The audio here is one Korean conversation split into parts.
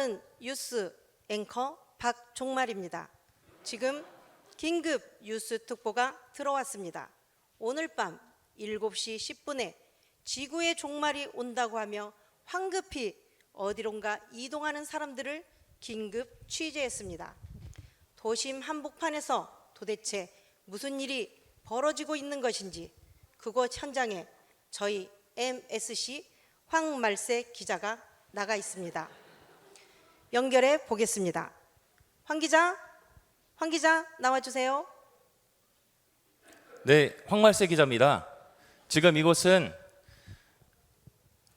종말은 뉴스 앵커 박종말입니다. 지금 긴급 뉴스 특보가 들어왔습니다. 오늘 밤 7시 10분에 지구의 종말이 온다고 하며 황급히 어디론가 이동하는 사람들을 긴급 취재했습니다. 도심 한복판에서 도대체 무슨 일이 벌어지고 있는 것인지 그곳 현장에 저희 MSC 황말세 기자가 나가 있습니다. 연결해 보겠습니다. 황 기자 나와주세요. 네, 황말세 기자입니다. 지금 이곳은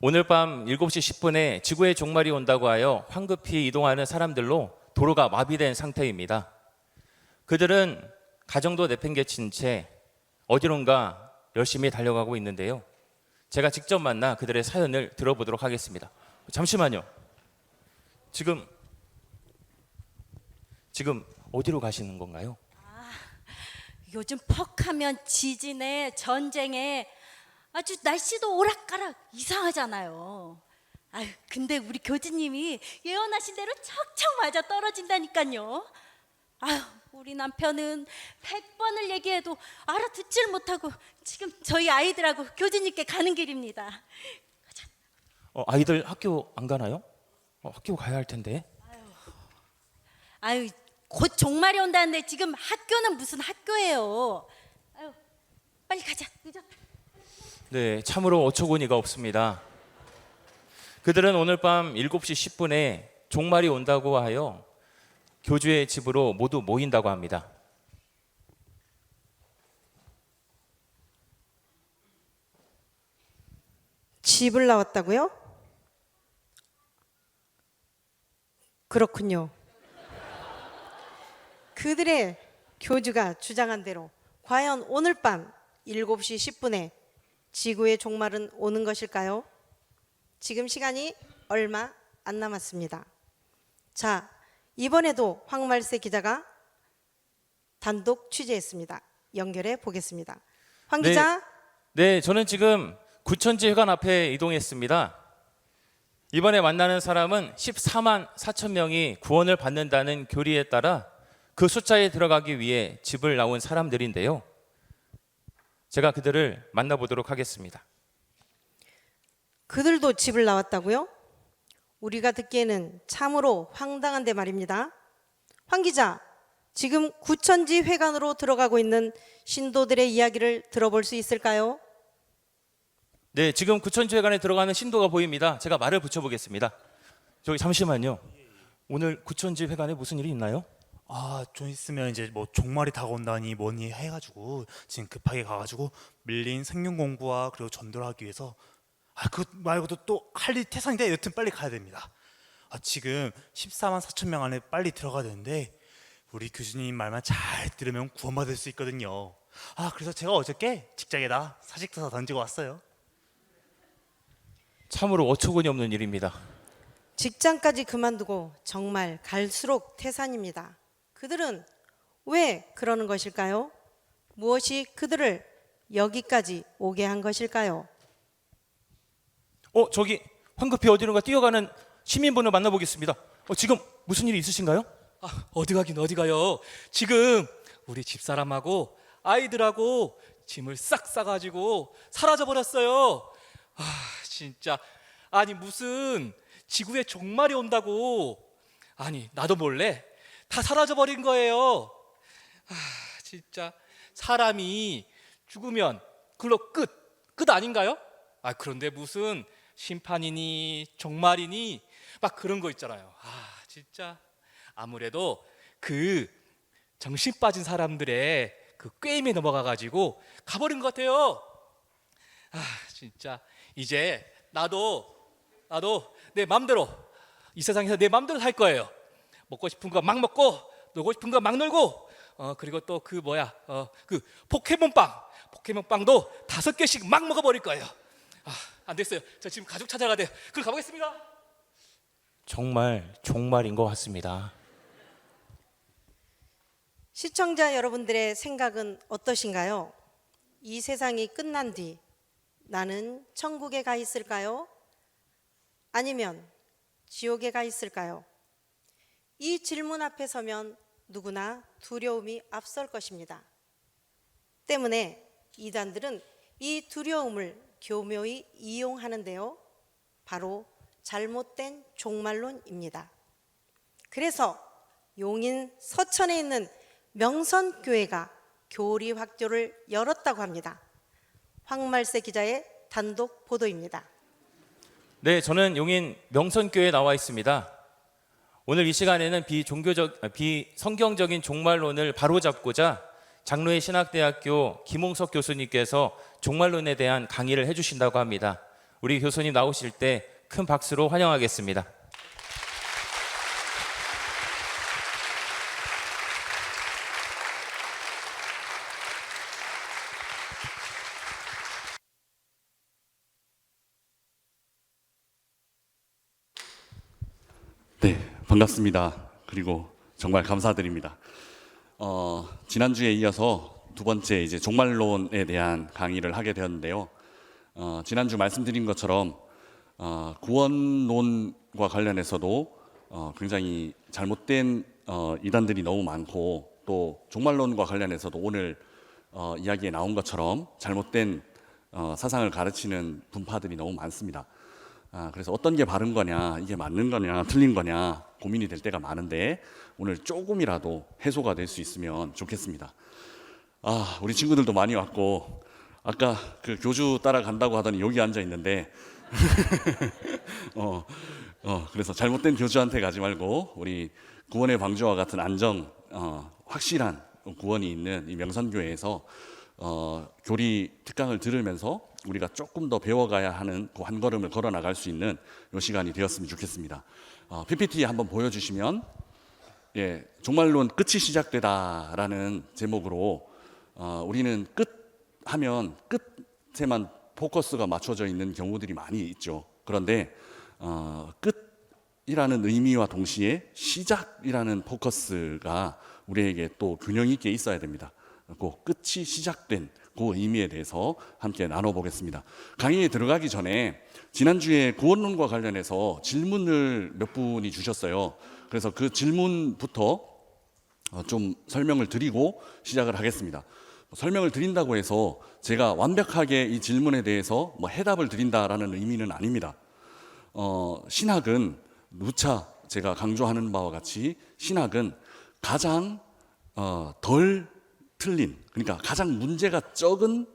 오늘 밤 7시 10분에 지구의 종말이 온다고 하여 황급히 이동하는 사람들로 도로가 마비된 상태입니다. 그들은 가정도 내팽개친 채 어디론가 열심히 달려가고 있는데요. 제가 직접 만나 그들의 사연을 들어보도록 하겠습니다. 잠시만요. 지금 어디로 가시는 건가요? 요즘 퍽하면 지진에 전쟁에 아주 날씨도 오락가락 이상하잖아요. 근데 우리 교주님이 예언하신 대로 척척 맞아 떨어진다니까요. 우리 남편은 100번을 얘기해도 알아듣질 못하고 지금 저희 아이들하고 교주님께 가는 길입니다. 가자. 아이들 학교 안 가나요? 학교 가야 할 텐데. 곧 종말이 온다는데 지금 학교는 무슨 학교예요. 빨리 가자. 늦어. 네, 참으로 어처구니가 없습니다. 그들은 오늘 밤 7시 10분에 종말이 온다고 하여 교주의 집으로 모두 모인다고 합니다. 집을 나왔다고요? 그렇군요. 그들의 교주가 주장한 대로 과연 오늘 밤 7시 10분에 지구의 종말은 오는 것일까요? 지금 시간이 얼마 안 남았습니다. 자, 이번에도 황말세 기자가 단독 취재했습니다. 연결해 보겠습니다. 황 기자. 네, 저는 지금 구천지 회관 앞에 이동했습니다. 이번에 만나는 사람은 14만 4천 명이 구원을 받는다는 교리에 따라 그 숫자에 들어가기 위해 집을 나온 사람들인데요. 제가 그들을 만나보도록 하겠습니다. 그들도 집을 나왔다고요? 우리가 듣기에는 참으로 황당한데 말입니다. 황 기자, 지금 구천지 회관으로 들어가고 있는 신도들의 이야기를 들어볼 수 있을까요? 네, 지금 구천지 회관에 들어가는 신도가 보입니다. 제가 말을 붙여보겠습니다. 저기 잠시만요. 오늘 구천지 회관에 무슨 일이 있나요? 좀 있으면 이제 뭐 종말이 다가온다니 뭐니 해가지고 지금 급하게 가가지고 밀린 생명 공부와 그리고 전도를 하기 위해서 그것 말고도 또 할 일이 태산인데 여튼 빨리 가야 됩니다. 지금 14만 4천 명 안에 빨리 들어가야 되는데 우리 교수님 말만 잘 들으면 구원받을 수 있거든요. 그래서 제가 어저께 직장에다 사직서서 던지고 왔어요. 참으로 어처구니 없는 일입니다. 직장까지 그만두고 정말 갈수록 태산입니다. 그들은 왜 그러는 것일까요? 무엇이 그들을 여기까지 오게 한 것일까요? 저기 황급히 어디론가 뛰어가는 시민분을 만나보겠습니다. 지금 무슨 일이 있으신가요? 어디 가긴 어디 가요. 지금 우리 집사람하고 아이들하고 짐을 싹 싸가지고 사라져 버렸어요. 진짜 무슨 지구에 종말이 온다고 나도 몰래 다 사라져 버린 거예요. 진짜 사람이 죽으면 그걸로 끝 아닌가요? 그런데 무슨 심판이니 종말이니 막 그런 거 있잖아요. 진짜 아무래도 그 정신 빠진 사람들의 그 꾀임에 넘어가 가지고 가버린 것 같아요. 진짜 이제 나도 내 맘대로 이 세상에서 내 맘대로 살 거예요. 먹고 싶은 거 막 먹고 놀고 싶은 거 막 놀고 그리고 또 그 포켓몬빵도 5개씩 막 먹어버릴 거예요. 안 됐어요. 저 지금 가족 찾아가야 돼요. 그럼 가보겠습니다. 정말 종말인 것 같습니다. 시청자 여러분들의 생각은 어떠신가요? 이 세상이 끝난 뒤 나는 천국에 가 있을까요? 아니면 지옥에 가 있을까요? 이 질문 앞에 서면 누구나 두려움이 앞설 것입니다. 때문에 이단들은 이 두려움을 교묘히 이용하는데요. 바로 잘못된 종말론입니다. 그래서 용인 서천에 있는 명선교회가 교리 학교를 열었다고 합니다. 황말세 기자의 단독 보도입니다. 네, 저는 용인 명선교회에 나와 있습니다. 오늘 이 시간에는 비성경적인 종말론을 바로잡고자 장로의 신학대학교 김홍석 교수님께서 종말론에 대한 강의를 해주신다고 합니다. 우리 교수님 나오실 때 큰 박수로 환영하겠습니다. 네, 반갑습니다. 그리고 정말 감사드립니다. 지난주에 이어서 두 번째 이제 종말론에 대한 강의를 하게 되었는데요. 지난주 말씀드린 것처럼 구원론과 관련해서도 굉장히 잘못된 이단들이 너무 많고, 또 종말론과 관련해서도 오늘 이야기에 나온 것처럼 잘못된 사상을 가르치는 분파들이 너무 많습니다. 그래서 어떤 게 바른 거냐, 이게 맞는 거냐, 틀린 거냐 고민이 될 때가 많은데, 오늘 조금이라도 해소가 될 수 있으면 좋겠습니다. 우리 친구들도 많이 왔고, 아까 그 교주 따라간다고 하더니 여기 앉아 있는데 그래서 잘못된 교주한테 가지 말고 우리 구원의 방주와 같은 확실한 구원이 있는 이 명선교회에서 교리 특강을 들으면서 우리가 조금 더 배워가야 하는 그 한 걸음을 걸어 나갈 수 있는 이 시간이 되었으면 좋겠습니다. PPT 한번 보여주시면, 종말론 끝이 시작되다라는 제목으로 우리는 끝 하면 끝에만 포커스가 맞춰져 있는 경우들이 많이 있죠. 그런데 끝이라는 의미와 동시에 시작이라는 포커스가 우리에게 또 균형 있게 있어야 됩니다. 그 끝이 시작된 그 의미에 대해서 함께 나눠보겠습니다. 강의에 들어가기 전에 지난주에 구원론과 관련해서 질문을 몇 분이 주셨어요. 그래서 그 질문부터 좀 설명을 드리고 시작을 하겠습니다. 설명을 드린다고 해서 제가 완벽하게 이 질문에 대해서 해답을 드린다라는 의미는 아닙니다. 신학은 누차 제가 강조하는 바와 같이 신학은 가장 덜 틀린, 그러니까 가장 문제가 적은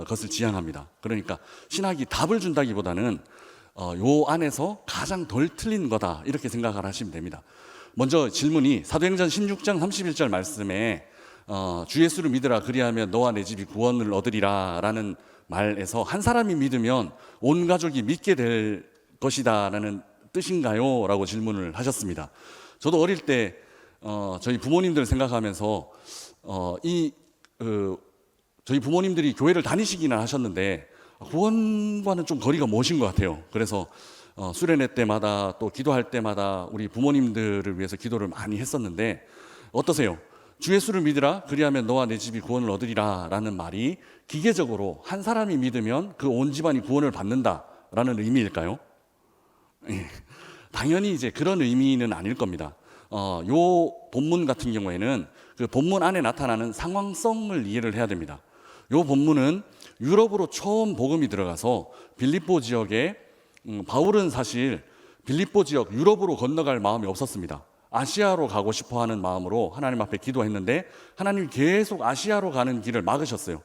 것을 지향합니다. 그러니까 신학이 답을 준다기보다는 요 안에서 가장 덜 틀린 거다, 이렇게 생각을 하시면 됩니다. 먼저 질문이 사도행전 16장 31절 말씀에 주 예수를 믿으라, 그리하면 너와 내 집이 구원을 얻으리라 라는 말에서 한 사람이 믿으면 온 가족이 믿게 될 것이다 라는 뜻인가요? 라고 질문을 하셨습니다. 저도 어릴 때 저희 부모님들 생각하면서 저희 부모님들이 교회를 다니시기는 하셨는데 구원과는 좀 거리가 먼신 것 같아요. 그래서 수련회 때마다 또 기도할 때마다 우리 부모님들을 위해서 기도를 많이 했었는데, 어떠세요? 주 예수를 믿으라, 그리하면 너와 내 집이 구원을 얻으리라 라는 말이 기계적으로 한 사람이 믿으면 그 온 집안이 구원을 받는다라는 의미일까요? 당연히 이제 그런 의미는 아닐 겁니다. 요 본문 같은 경우에는 그 본문 안에 나타나는 상황성을 이해를 해야 됩니다. 요 본문은 유럽으로 처음 복음이 들어가서 빌립보 지역에 바울은 사실 빌립보 지역 유럽으로 건너갈 마음이 없었습니다. 아시아로 가고 싶어하는 마음으로 하나님 앞에 기도했는데 하나님이 계속 아시아로 가는 길을 막으셨어요.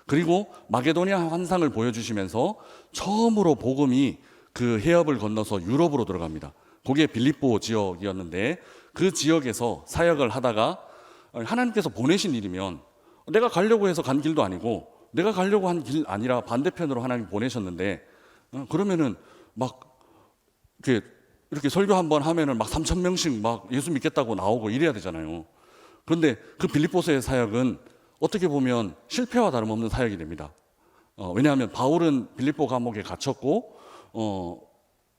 그리고 마게도니아 환상을 보여주시면서 처음으로 복음이 그 해협을 건너서 유럽으로 들어갑니다. 그게 빌립보 지역이었는데, 그 지역에서 사역을 하다가 하나님께서 보내신 일이면 내가 가려고 해서 간 길도 아니고 내가 가려고 한 길 아니라 반대편으로 하나님 보내셨는데, 그러면은 막 이렇게 설교 한번 하면은 막 3,000명씩 막 예수 믿겠다고 나오고 이래야 되잖아요. 그런데 그 빌립보서의 사역은 어떻게 보면 실패와 다름없는 사역이 됩니다. 왜냐하면 바울은 빌립보 감옥에 갇혔고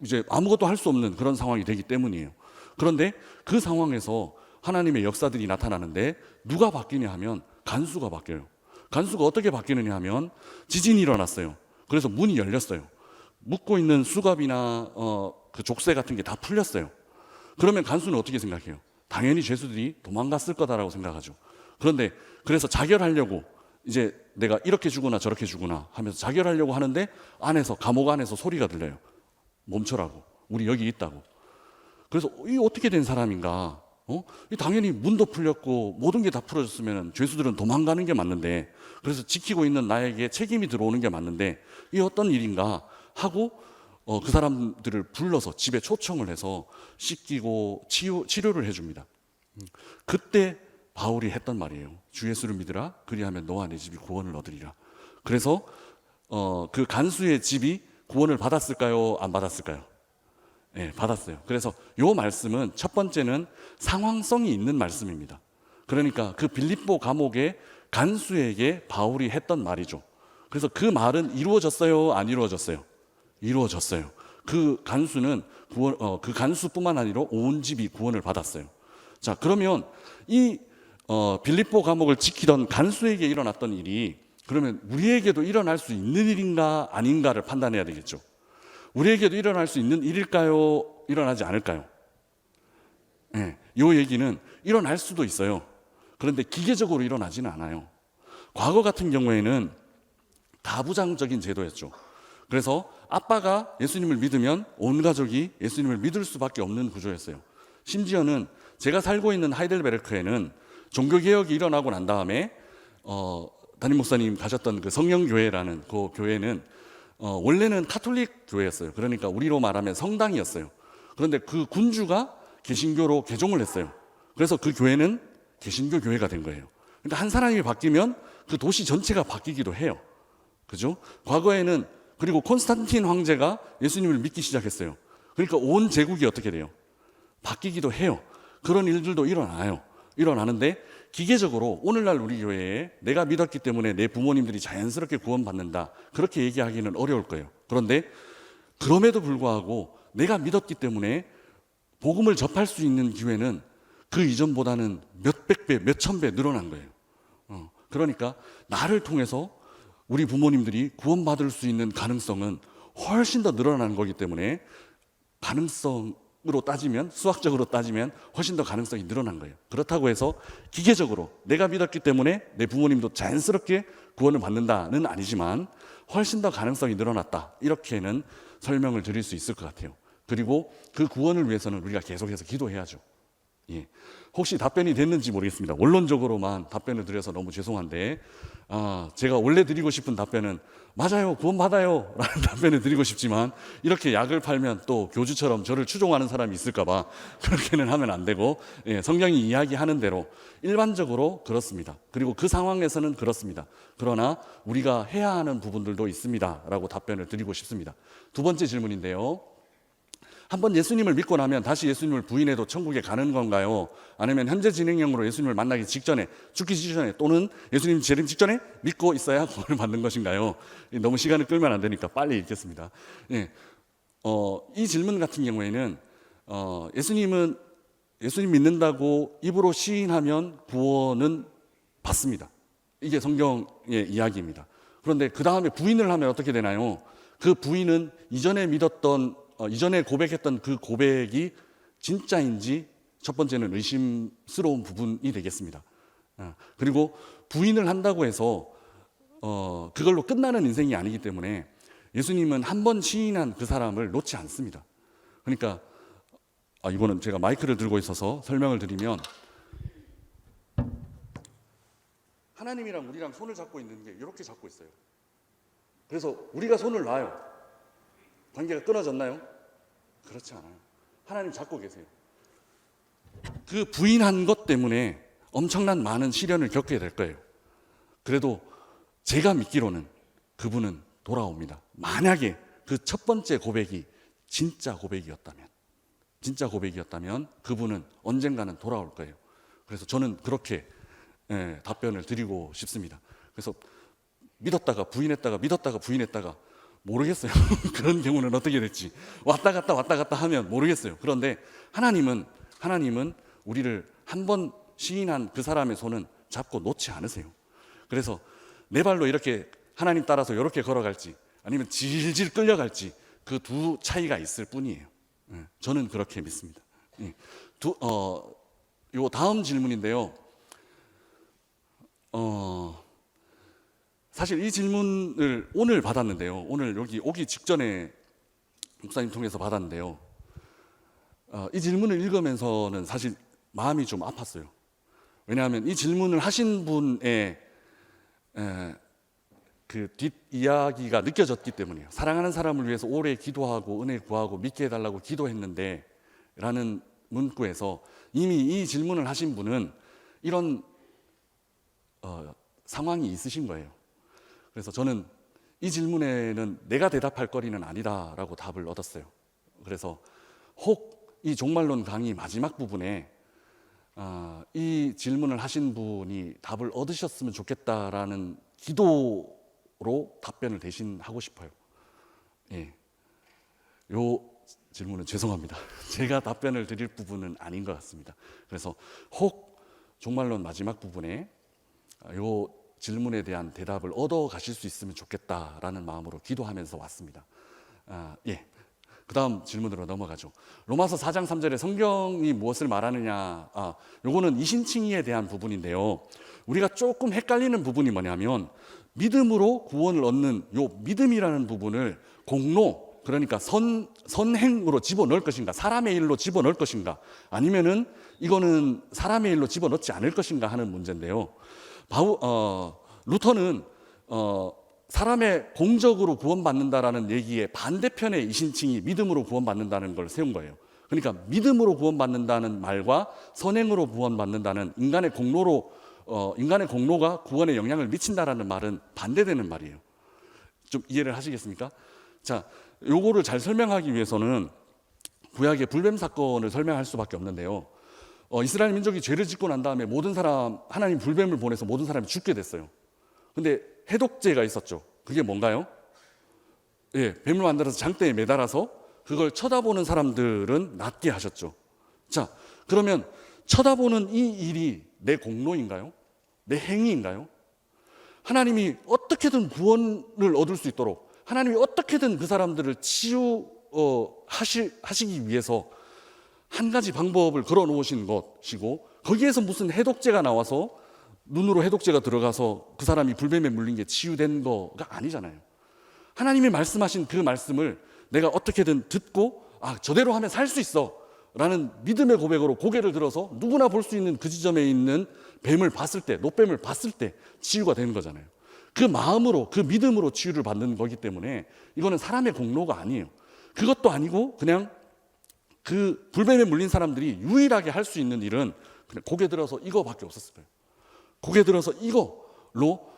이제 아무것도 할 수 없는 그런 상황이 되기 때문이에요. 그런데 그 상황에서 하나님의 역사들이 나타나는데 누가 바뀌냐 하면 간수가 바뀌어요. 간수가 어떻게 바뀌느냐 하면 지진이 일어났어요. 그래서 문이 열렸어요. 묶고 있는 수갑이나 그 족쇄 같은 게 다 풀렸어요. 그러면 간수는 어떻게 생각해요? 당연히 죄수들이 도망갔을 거다라고 생각하죠. 그런데 그래서 자결하려고 이제 내가 이렇게 주구나 저렇게 주구나 하면서 자결하려고 하는데 안에서 감옥 안에서 소리가 들려요. 멈춰라고. 우리 여기 있다고. 그래서 이 어떻게 된 사람인가? 이 당연히 문도 풀렸고 모든 게 다 풀어졌으면 죄수들은 도망가는 게 맞는데, 그래서 지키고 있는 나에게 책임이 들어오는 게 맞는데 이 어떤 일인가 하고 그 사람들을 불러서 집에 초청을 해서 씻기고 치료를 해줍니다. 그때 바울이 했던 말이에요. 주 예수를 믿으라. 그리하면 너와 내 집이 구원을 얻으리라. 그래서 그 간수의 집이 구원을 받았을까요? 안 받았을까요? 네, 받았어요. 그래서 요 말씀은 첫 번째는 상황성이 있는 말씀입니다. 그러니까 그 빌립보 감옥의 간수에게 바울이 했던 말이죠. 그래서 그 말은 이루어졌어요? 안 이루어졌어요? 이루어졌어요. 그 간수는 그 간수뿐만 아니라 온 집이 구원을 받았어요. 자, 그러면 이 빌립보 감옥을 지키던 간수에게 일어났던 일이 그러면 우리에게도 일어날 수 있는 일인가 아닌가를 판단해야 되겠죠. 우리에게도 일어날 수 있는 일일까요? 일어나지 않을까요? 네, 이 얘기는 일어날 수도 있어요. 그런데 기계적으로 일어나지는 않아요. 과거 같은 경우에는 다부장적인 제도였죠. 그래서 아빠가 예수님을 믿으면 온 가족이 예수님을 믿을 수밖에 없는 구조였어요. 심지어는 제가 살고 있는 하이델베르크에는 종교개혁이 일어나고 난 다음에 담임 목사님 가셨던 그 성령교회라는 그 교회는 원래는 카톨릭 교회였어요. 그러니까 우리로 말하면 성당이었어요. 그런데 그 군주가 개신교로 개종을 했어요. 그래서 그 교회는 개신교 교회가 된 거예요. 그러니까 한 사람이 바뀌면 그 도시 전체가 바뀌기도 해요. 그죠? 과거에는 그리고 콘스탄틴 황제가 예수님을 믿기 시작했어요. 그러니까 온 제국이 어떻게 돼요? 바뀌기도 해요. 그런 일들도 일어나요. 일어나는데 기계적으로 오늘날 우리 교회에 내가 믿었기 때문에 내 부모님들이 자연스럽게 구원받는다, 그렇게 얘기하기는 어려울 거예요. 그런데 그럼에도 불구하고 내가 믿었기 때문에 복음을 접할 수 있는 기회는 그 이전보다는 몇백 배, 몇천 배 늘어난 거예요. 그러니까 나를 통해서 우리 부모님들이 구원받을 수 있는 가능성은 훨씬 더 늘어나는 거기 때문에 가능성으로 따지면, 수학적으로 따지면 훨씬 더 가능성이 늘어난 거예요. 그렇다고 해서 기계적으로 내가 믿었기 때문에 내 부모님도 자연스럽게 구원을 받는다는 아니지만 훨씬 더 가능성이 늘어났다, 이렇게는 설명을 드릴 수 있을 것 같아요. 그리고 그 구원을 위해서는 우리가 계속해서 기도해야죠. 예. 혹시 답변이 됐는지 모르겠습니다. 원론적으로만 답변을 드려서 너무 죄송한데, 제가 원래 드리고 싶은 답변은 맞아요, 구원받아요 라는 답변을 드리고 싶지만, 이렇게 약을 팔면 또 교주처럼 저를 추종하는 사람이 있을까봐 그렇게는 하면 안 되고, 성경이 이야기하는 대로 일반적으로 그렇습니다. 그리고 그 상황에서는 그렇습니다. 그러나 우리가 해야 하는 부분들도 있습니다 라고 답변을 드리고 싶습니다. 두 번째 질문인데요, 한번 예수님을 믿고 나면 다시 예수님을 부인해도 천국에 가는 건가요? 아니면 현재 진행형으로 예수님을 만나기 직전에, 죽기 직전에, 또는 예수님 재림 직전에 믿고 있어야 구원을 받는 것인가요? 너무 시간을 끌면 안 되니까 빨리 읽겠습니다. 예. 이 질문 같은 경우에는 예수님 믿는다고 입으로 시인하면 구원은 받습니다. 이게 성경의 이야기입니다. 그런데 그 다음에 부인을 하면 어떻게 되나요? 그 부인은 이전에 고백했던 그 고백이 진짜인지 첫 번째는 의심스러운 부분이 되겠습니다. 그리고 부인을 한다고 해서 그걸로 끝나는 인생이 아니기 때문에 예수님은 한 번 시인한 그 사람을 놓지 않습니다. 그러니까 이거는 제가 마이크를 들고 있어서 설명을 드리면, 하나님이랑 우리랑 손을 잡고 있는 게 이렇게 잡고 있어요. 그래서 우리가 손을 놔요. 관계가 끊어졌나요? 그렇지 않아요. 하나님 잡고 계세요. 그 부인한 것 때문에 엄청난 많은 시련을 겪게 될 거예요. 그래도 제가 믿기로는 그분은 돌아옵니다. 만약에 그 첫 번째 고백이 진짜 고백이었다면 그분은 언젠가는 돌아올 거예요. 그래서 저는 그렇게 답변을 드리고 싶습니다. 그래서 믿었다가 부인했다가 모르겠어요. 그런 경우는 어떻게 될지. 왔다 갔다 하면 모르겠어요. 그런데 하나님은 우리를 한 번 시인한 그 사람의 손은 잡고 놓지 않으세요. 그래서 내 발로 이렇게 하나님 따라서 이렇게 걸어갈지, 아니면 질질 끌려갈지, 그 두 차이가 있을 뿐이에요. 저는 그렇게 믿습니다. 예. 요 다음 질문인데요. 사실 이 질문을 오늘 받았는데요. 오늘 여기 오기 직전에 목사님 통해서 받았는데요. 이 질문을 읽으면서는 사실 마음이 좀 아팠어요. 왜냐하면 이 질문을 하신 분의 그 뒷이야기가 느껴졌기 때문이에요. 사랑하는 사람을 위해서 오래 기도하고 은혜 구하고 믿게 해달라고 기도했는데 라는 문구에서 이미 이 질문을 하신 분은 이런 상황이 있으신 거예요. 그래서 저는 이 질문에는 내가 대답할 거리는 아니다라고 답을 얻었어요. 그래서 혹 이 종말론 강의 마지막 부분에 이 질문을 하신 분이 답을 얻으셨으면 좋겠다라는 기도로 답변을 대신 하고 싶어요. 예, 요 질문은 죄송합니다. 제가 답변을 드릴 부분은 아닌 것 같습니다. 그래서 혹 종말론 마지막 부분에 요 질문에 대한 대답을 얻어 가실 수 있으면 좋겠다라는 마음으로 기도하면서 왔습니다. 예. 그 다음 질문으로 넘어가죠. 로마서 4장 3절에 성경이 무엇을 말하느냐, 요거는 이신칭의에 대한 부분인데요. 우리가 조금 헷갈리는 부분이 뭐냐면 믿음으로 구원을 얻는 요 믿음이라는 부분을 공로, 그러니까 선행으로 집어넣을 것인가, 사람의 일로 집어넣을 것인가, 아니면은 이거는 사람의 일로 집어넣지 않을 것인가 하는 문제인데요. 루터는 사람의 공적으로 구원받는다라는 얘기의 반대편의 이신칭이 믿음으로 구원받는다는 걸 세운 거예요. 그러니까 믿음으로 구원받는다는 말과 선행으로 구원받는다는 인간의 공로가 구원에 영향을 미친다라는 말은 반대되는 말이에요. 좀 이해를 하시겠습니까? 자, 요거를 잘 설명하기 위해서는 구약의 불뱀 사건을 설명할 수밖에 없는데요. 이스라엘 민족이 죄를 짓고 난 다음에 하나님 불뱀을 보내서 모든 사람이 죽게 됐어요. 근데 해독제가 있었죠. 그게 뭔가요? 예, 뱀을 만들어서 장대에 매달아서 그걸 쳐다보는 사람들은 낫게 하셨죠. 자, 그러면 쳐다보는 이 일이 내 공로인가요? 내 행위인가요? 하나님이 어떻게든 구원을 얻을 수 있도록, 하나님이 어떻게든 그 사람들을 치유하시기 위해서 한 가지 방법을 걸어 놓으신 것이고, 거기에서 무슨 해독제가 나와서 눈으로 해독제가 들어가서 그 사람이 불뱀에 물린 게 치유된 거가 아니잖아요. 하나님이 말씀하신 그 말씀을 내가 어떻게든 듣고 저대로 하면 살 수 있어 라는 믿음의 고백으로 고개를 들어서 누구나 볼 수 있는 그 지점에 있는 뱀을 봤을 때, 노뱀을 봤을 때 치유가 되는 거잖아요. 그 마음으로, 그 믿음으로 치유를 받는 거기 때문에 이거는 사람의 공로가 아니에요. 그것도 아니고 그냥 그 불뱀에 물린 사람들이 유일하게 할 수 있는 일은 그냥 고개 들어서 이거밖에 없었을 거예요. 고개 들어서 이걸로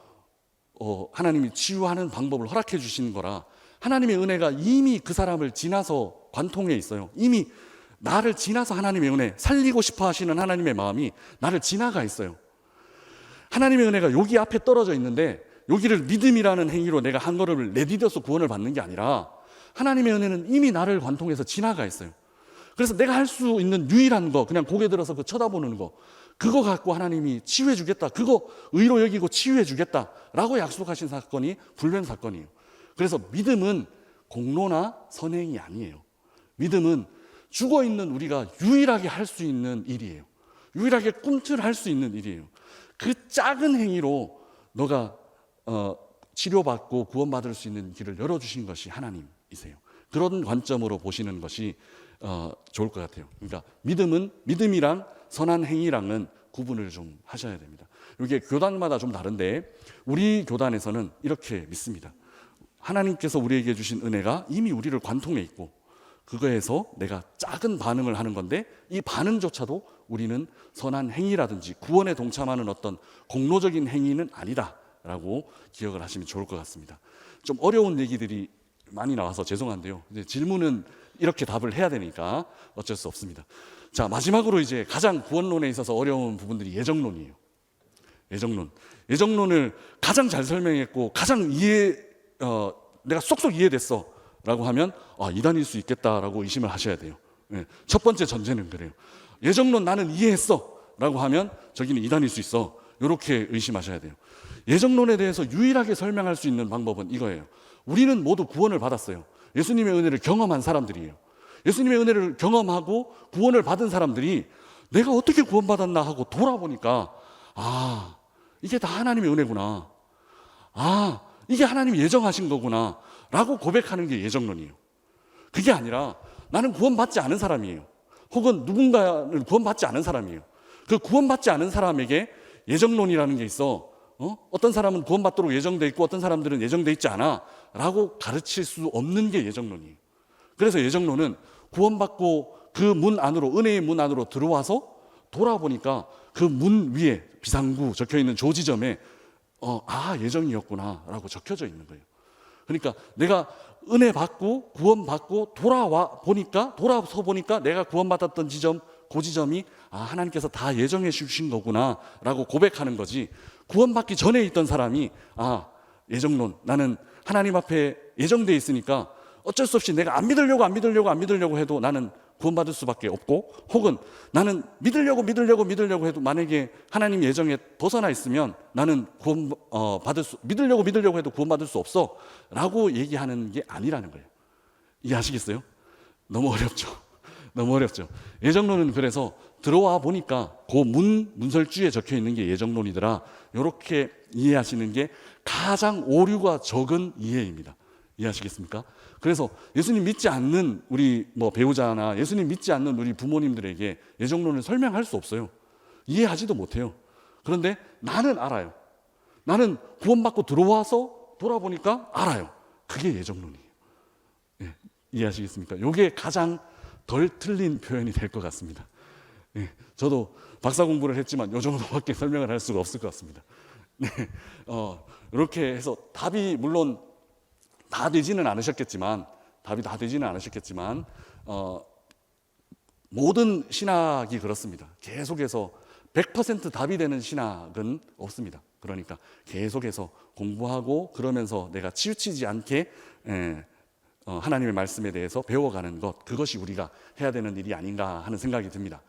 하나님이 치유하는 방법을 허락해 주신 거라, 하나님의 은혜가 이미 그 사람을 지나서 관통해 있어요. 이미 나를 지나서 하나님의 은혜, 살리고 싶어 하시는 하나님의 마음이 나를 지나가 있어요. 하나님의 은혜가 여기 앞에 떨어져 있는데 여기를 믿음이라는 행위로 내가 한 걸음을 내디뎌서 구원을 받는 게 아니라 하나님의 은혜는 이미 나를 관통해서 지나가 있어요. 그래서 내가 할 수 있는 유일한 거, 그냥 고개 들어서 그 쳐다보는 거, 그거 갖고 하나님이 치유해 주겠다, 그거 의로 여기고 치유해 주겠다라고 약속하신 사건이 불뱀 사건이에요. 그래서 믿음은 공로나 선행이 아니에요. 믿음은 죽어있는 우리가 유일하게 할 수 있는 일이에요. 유일하게 꿈틀할 수 있는 일이에요. 그 작은 행위로 너가 치료받고 구원받을 수 있는 길을 열어주신 것이 하나님이세요. 그런 관점으로 보시는 것이 좋을 것 같아요. 그러니까 믿음이랑 선한 행위랑은 구분을 좀 하셔야 됩니다. 이게 교단마다 좀 다른데 우리 교단에서는 이렇게 믿습니다. 하나님께서 우리에게 주신 은혜가 이미 우리를 관통해 있고 그거에서 내가 작은 반응을 하는 건데 이 반응조차도 우리는 선한 행위라든지 구원에 동참하는 어떤 공로적인 행위는 아니다라고 기억을 하시면 좋을 것 같습니다. 좀 어려운 얘기들이 많이 나와서 죄송한데요. 이제 질문은 이렇게 답을 해야 되니까 어쩔 수 없습니다. 자, 마지막으로 이제 가장 구원론에 있어서 어려운 부분들이 예정론이에요. 예정론을 가장 잘 설명했고 가장 내가 쏙쏙 이해됐어 라고 하면 이단일 수 있겠다라고 의심을 하셔야 돼요. 첫 번째 전제는 그래요. 예정론 나는 이해했어 라고 하면 저기는 이단일 수 있어, 이렇게 의심하셔야 돼요. 예정론에 대해서 유일하게 설명할 수 있는 방법은 이거예요. 우리는 모두 구원을 받았어요. 예수님의 은혜를 경험한 사람들이에요. 예수님의 은혜를 경험하고 구원을 받은 사람들이 내가 어떻게 구원받았나 하고 돌아보니까 이게 다 하나님의 은혜구나. 이게 하나님이 예정하신 거구나 라고 고백하는 게 예정론이에요. 그게 아니라 나는 구원받지 않은 사람이에요. 혹은 누군가는 구원받지 않은 사람이에요. 그 구원받지 않은 사람에게 예정론이라는 게 있어. 어떤 사람은 구원받도록 예정돼 있고 어떤 사람들은 예정돼 있지 않아 라고 가르칠 수 없는 게 예정론이에요. 그래서 예정론은 구원받고 그 문 안으로, 은혜의 문 안으로 들어와서 돌아보니까 그 문 위에 비상구 적혀있는 조지점에 예정이었구나 라고 적혀져 있는 거예요. 그러니까 내가 은혜 받고 구원받고 돌아서 보니까 내가 구원받았던 지점, 그 지점이 하나님께서 다 예정해 주신 거구나 라고 고백하는 거지. 구원받기 전에 있던 사람이 예정론, 나는 하나님 앞에 예정돼 있으니까 어쩔 수 없이 내가 안 믿으려고 해도 나는 구원받을 수밖에 없고, 혹은 나는 믿으려고 해도 만약에 하나님 예정에 벗어나 있으면 나는 믿으려고 해도 구원받을 수 없어 라고 얘기하는 게 아니라는 거예요. 이해하시겠어요? 너무 어렵죠. 예정론은 그래서 들어와 보니까 그 문설주에 적혀 있는 게 예정론이더라, 이렇게 이해하시는 게 가장 오류가 적은 이해입니다. 이해하시겠습니까? 그래서 예수님 믿지 않는 우리 배우자나 예수님 믿지 않는 우리 부모님들에게 예정론을 설명할 수 없어요. 이해하지도 못해요. 그런데 나는 알아요. 나는 구원받고 들어와서 돌아보니까 알아요. 그게 예정론이에요. 이해하시겠습니까? 이게 가장 덜 틀린 표현이 될 것 같습니다. 저도 박사 공부를 했지만 이 정도밖에 설명을 할 수가 없을 것 같습니다. 이렇게 해서 답이 물론 다 되지는 않으셨겠지만 모든 신학이 그렇습니다. 계속해서 100% 답이 되는 신학은 없습니다. 그러니까 계속해서 공부하고 그러면서 내가 치우치지 않게 하나님의 말씀에 대해서 배워가는 것, 그것이 우리가 해야 되는 일이 아닌가 하는 생각이 듭니다.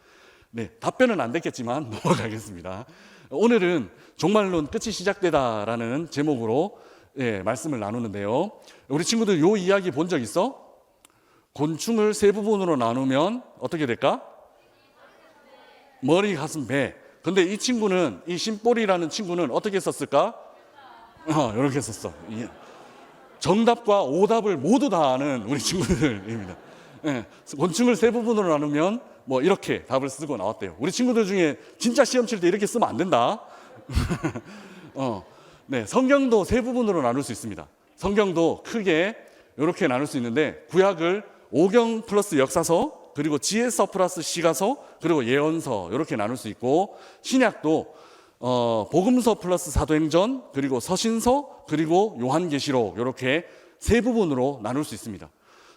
답변은 안 됐겠지만 넘어가겠습니다. 오늘은 종말론 끝이 시작되다라는 제목으로 말씀을 나누는데요. 우리 친구들 요 이야기 본 적 있어? 곤충을 세 부분으로 나누면 어떻게 될까? 머리, 가슴, 배. 근데 이 친구는, 이 심볼이라는 친구는 어떻게 썼을까? 이렇게 썼어. 정답과 오답을 모두 다 아는 우리 친구들입니다. 곤충을 세 부분으로 나누면 이렇게 답을 쓰고 나왔대요. 우리 친구들 중에 진짜 시험 칠 때 이렇게 쓰면 안 된다. 성경도 세 부분으로 나눌 수 있습니다. 성경도 크게 이렇게 나눌 수 있는데, 구약을 오경 플러스 역사서, 그리고 지혜서 플러스 시가서, 그리고 예언서 이렇게 나눌 수 있고, 신약도 복음서 플러스 사도행전, 그리고 서신서, 그리고 요한계시록 이렇게 세 부분으로 나눌 수 있습니다.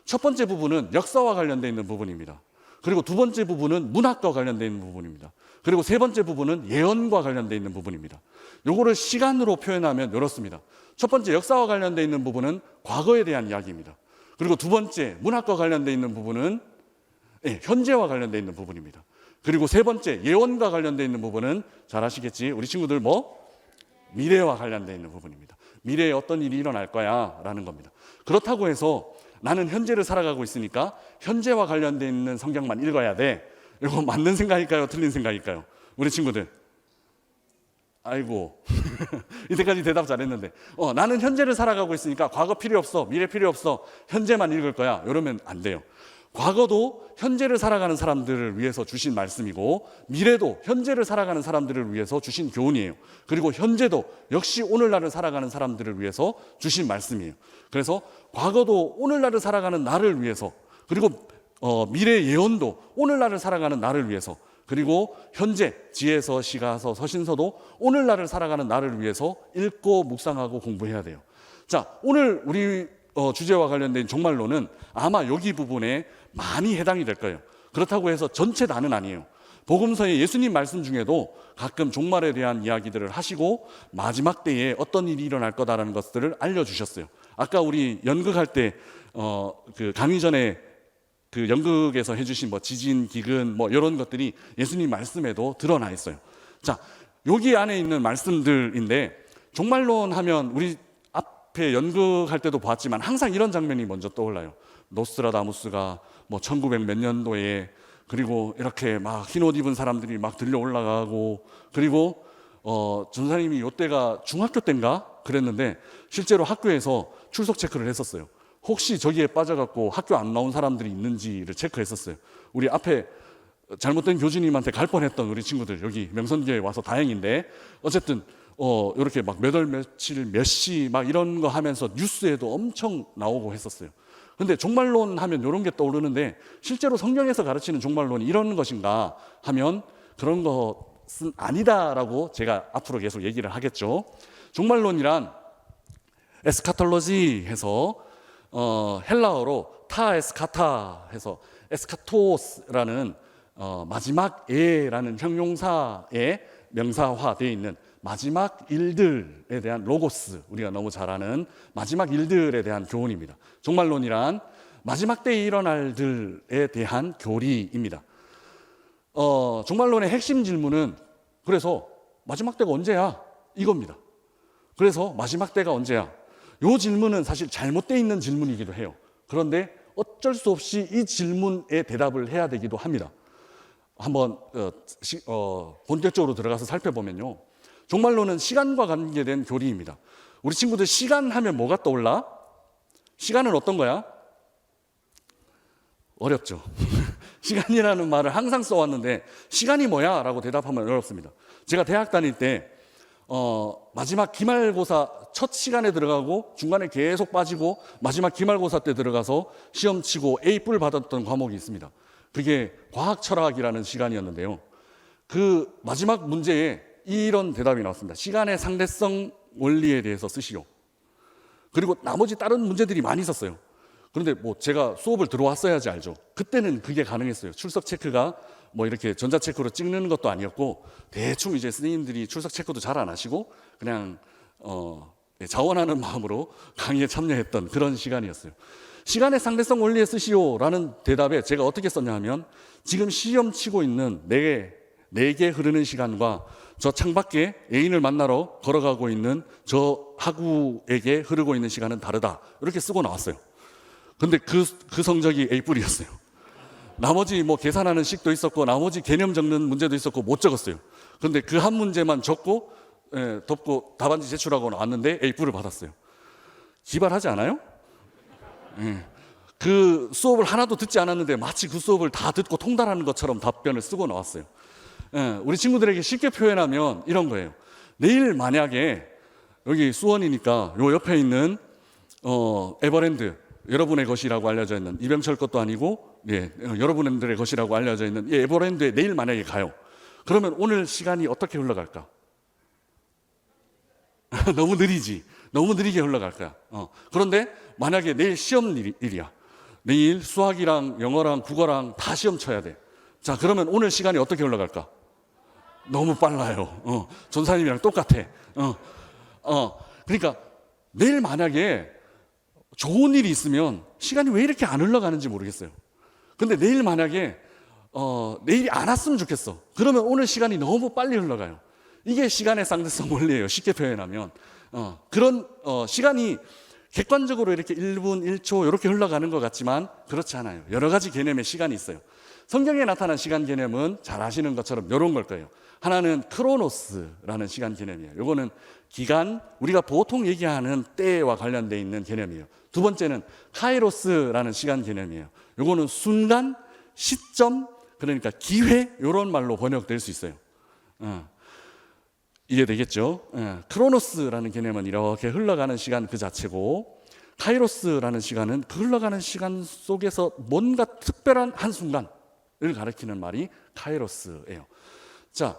첫 번째 부분은 역사와 관련되어 있는 부분입니다. 그리고 두 번째 부분은 문학과 관련되어 있는 부분입니다. 그리고 세 번째 부분은 예언과 관련되어 있는 부분입니다. 요거를 시간으로 표현하면 이렇습니다. 첫 번째 역사와 관련되어 있는 부분은 과거에 대한 이야기입니다. 그리고 두 번째 문학과 관련되어 있는 부분은 현재와 관련되어 있는 부분입니다. 그리고 세 번째 예언과 관련되어 있는 부분은 잘 아시겠지? 우리 친구들 미래와 관련되어 있는 부분입니다. 미래에 어떤 일이 일어날 거야 라는 겁니다. 그렇다고 해서 나는 현재를 살아가고 있으니까 현재와 관련되어 있는 성경만 읽어야 돼, 이거 맞는 생각일까요? 틀린 생각일까요? 우리 친구들. 아이고 이때까지 대답 잘했는데 나는 현재를 살아가고 있으니까 과거 필요 없어, 미래 필요 없어, 현재만 읽을 거야, 이러면 안 돼요. 과거도 현재를 살아가는 사람들을 위해서 주신 말씀이고, 미래도 현재를 살아가는 사람들을 위해서 주신 교훈이에요. 그리고 현재도 역시 오늘날을 살아가는 사람들을 위해서 주신 말씀이에요. 그래서 과거도 오늘날을 살아가는 나를 위해서, 그리고 미래 예언도 오늘날을 살아가는 나를 위해서, 그리고 현재 지혜서, 시가서, 서신서도 오늘날을 살아가는 나를 위해서 읽고 묵상하고 공부해야 돼요. 자, 오늘 우리 주제와 관련된 종말론은 아마 여기 부분에 많이 해당이 될 거예요. 그렇다고 해서 전체 다는 아니에요. 복음서의 예수님 말씀 중에도 가끔 종말에 대한 이야기들을 하시고 마지막 때에 어떤 일이 일어날 거다라는 것들을 알려주셨어요. 아까 우리 연극할 때 그 강의 전에 그 연극에서 해주신 지진, 기근 이런 것들이 예수님 말씀에도 드러나 있어요. 자, 여기 안에 있는 말씀들인데, 종말론 하면 우리 앞에 연극할 때도 봤지만 항상 이런 장면이 먼저 떠올라요. 노스트라다무스가 뭐 1900 몇 년도에 그리고 이렇게 막 흰 옷 입은 사람들이 막 들려 올라가고 그리고 전사님이 요때가 중학교 때인가 그랬는데 실제로 학교에서 출석 체크를 했었어요. 혹시 저기에 빠져갖고 학교 안 나온 사람들이 있는지를 체크했었어요. 우리 앞에 잘못된 교주님한테 갈 뻔했던 우리 친구들 여기 명선교회에 와서 다행인데 어쨌든 이렇게 막 몇 월 며칠 몇 시 막 이런 거 하면서 뉴스에도 엄청 나오고 했었어요. 근데 종말론 하면 이런 게 떠오르는데 실제로 성경에서 가르치는 종말론이 이런 것인가 하면 그런 것은 아니다라고 제가 앞으로 계속 얘기를 하겠죠. 종말론이란 에스카톨로지 해서 헬라어로 타에스카타 해서 에스카토스라는 마지막에라는 형용사에 명사화되어 있는 마지막 일들에 대한 로고스, 우리가 너무 잘 아는 마지막 일들에 대한 교훈입니다. 종말론이란 마지막 때에 일어날 일들에 대한 교리입니다. 종말론의 핵심 질문은 그래서 마지막 때가 언제야? 이겁니다. 그래서 마지막 때가 언제야? 이 질문은 사실 잘못되어 있는 질문이기도 해요. 그런데 어쩔 수 없이 이 질문에 대답을 해야 되기도 합니다. 한번 본격적으로 들어가서 살펴보면요. 종말론은 시간과 관계된 교리입니다. 우리 친구들 시간 하면 뭐가 떠올라? 시간은 어떤 거야? 어렵죠. 시간이라는 말을 항상 써왔는데 시간이 뭐야? 라고 대답하면 어렵습니다. 제가 대학 다닐 때 마지막 기말고사 첫 시간에 들어가고 중간에 계속 빠지고 마지막 기말고사 때 들어가서 시험 치고 A+ 받았던 과목이 있습니다. 그게 과학철학이라는 시간이었는데요. 그 마지막 문제에 이런 대답이 나왔습니다. 시간의 상대성 원리에 대해서 쓰시오. 그리고 나머지 다른 문제들이 많이 있었어요. 그런데 뭐 제가 수업을 들어왔어야지 알죠. 그때는 그게 가능했어요. 출석 체크가 뭐 이렇게 전자체크로 찍는 것도 아니었고 대충 이제 선생님들이 출석 체크도 잘 안 하시고 그냥 자원하는 마음으로 강의에 참여했던 그런 시간이었어요. 시간의 상대성 원리에 쓰시오라는 대답에 제가 어떻게 썼냐 하면 지금 시험 치고 있는 내게 흐르는 시간과 저 창밖에 애인을 만나러 걸어가고 있는 저 하구에게 흐르고 있는 시간은 다르다. 이렇게 쓰고 나왔어요. 근데 그 성적이 A+이었어요. 나머지 뭐 계산하는 식도 있었고 나머지 개념 적는 문제도 있었고 못 적었어요. 그런데 그 한 문제만 적고 덮고 답안지 제출하고 나왔는데 A+를 받았어요. 기발하지 않아요? 그 수업을 하나도 듣지 않았는데 마치 그 수업을 다 듣고 통달하는 것처럼 답변을 쓰고 나왔어요. 우리 친구들에게 쉽게 표현하면 이런 거예요. 내일 만약에 여기 수원이니까 요 옆에 있는 에버랜드 여러분의 것이라고 알려져 있는 이병철 것도 아니고 여러분들의 것이라고 알려져 있는 이 에버랜드에 내일 만약에 가요. 그러면 오늘 시간이 어떻게 흘러갈까? 너무 느리지. 너무 느리게 흘러갈 거야. 그런데 만약에 내일 시험 일이야. 내일 수학이랑 영어랑 국어랑 다 시험 쳐야 돼. 자, 그러면 오늘 시간이 어떻게 흘러갈까? 너무 빨라요. 전사님이랑 똑같아. 그러니까 내일 만약에 좋은 일이 있으면 시간이 왜 이렇게 안 흘러가는지 모르겠어요. 근데 내일 만약에 내일이 안 왔으면 좋겠어. 그러면 오늘 시간이 너무 빨리 흘러가요. 이게 시간의 상대성 원리예요. 쉽게 표현하면. 그런 시간이 객관적으로 이렇게 1분, 1초 이렇게 흘러가는 것 같지만 그렇지 않아요. 여러 가지 개념의 시간이 있어요. 성경에 나타난 시간 개념은 잘 아시는 것처럼 이런 걸 거예요. 하나는 크로노스라는 시간 개념이에요. 이거는 기간, 우리가 보통 얘기하는 때와 관련되어 있는 개념이에요. 두 번째는 카이로스라는 시간 개념이에요. 이거는 순간, 시점, 그러니까 기회 이런 말로 번역될 수 있어요. 이해되겠죠? 크로노스라는 개념은 이렇게 흘러가는 시간 그 자체고 카이로스라는 시간은 그 흘러가는 시간 속에서 뭔가 특별한 한순간을 가리키는 말이 카이로스예요. 자,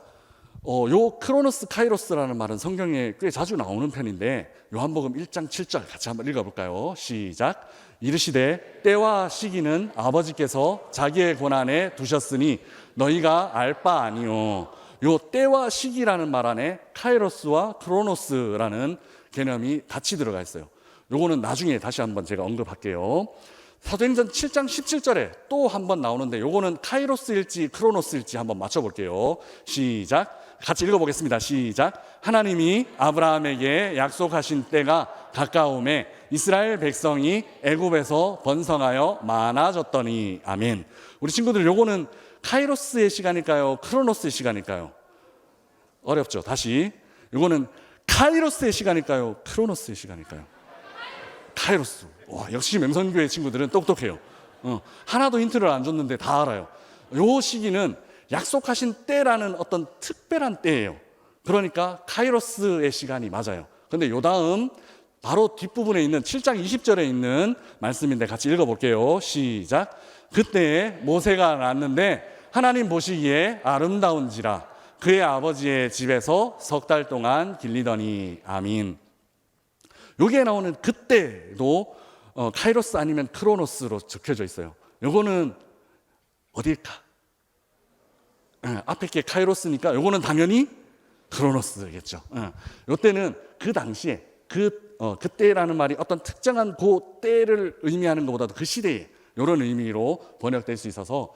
요 크로노스 카이로스라는 말은 성경에 꽤 자주 나오는 편인데 요한복음 1장 7절 같이 한번 읽어볼까요? 시작. 이르시되 때와 시기는 아버지께서 자기의 권한에 두셨으니 너희가 알 바 아니요. 요 때와 시기라는 말 안에 카이로스와 크로노스라는 개념이 같이 들어가 있어요. 요거는 나중에 다시 한번 제가 언급할게요. 사도행전 7장 17절에 또 한번 나오는데 요거는 카이로스일지 크로노스일지 한번 맞춰볼게요. 시작. 같이 읽어보겠습니다. 시작. 하나님이 아브라함에게 약속하신 때가 가까움에 이스라엘 백성이 애굽에서 번성하여 많아졌더니. 아멘. 우리 친구들, 요거는 카이로스의 시간일까요? 크로노스의 시간일까요? 어렵죠. 다시. 요거는 카이로스의 시간일까요? 크로노스의 시간일까요? 카이로스. 와, 역시 맹선교회 친구들은 똑똑해요. 하나도 힌트를 안 줬는데 다 알아요. 요 시기는 약속하신 때라는 어떤 특별한 때예요. 그러니까 카이로스의 시간이 맞아요. 근데 요 다음 바로 뒷부분에 있는 7장 20절에 있는 말씀인데 같이 읽어볼게요. 시작. 그때 모세가 낳았는데 하나님 보시기에 아름다운지라 그의 아버지의 집에서 3달 동안 길리더니. 아민. 여기에 나오는 그때도 카이로스 아니면 크로노스로 적혀져 있어요. 요거는 어딜까? 앞에 게 카이로스니까 요거는 당연히 크로노스겠죠. 요때는 그 당시에 그때라는 말이 어떤 특정한 그 때를 의미하는 것보다도 그 시대에 이런 의미로 번역될 수 있어서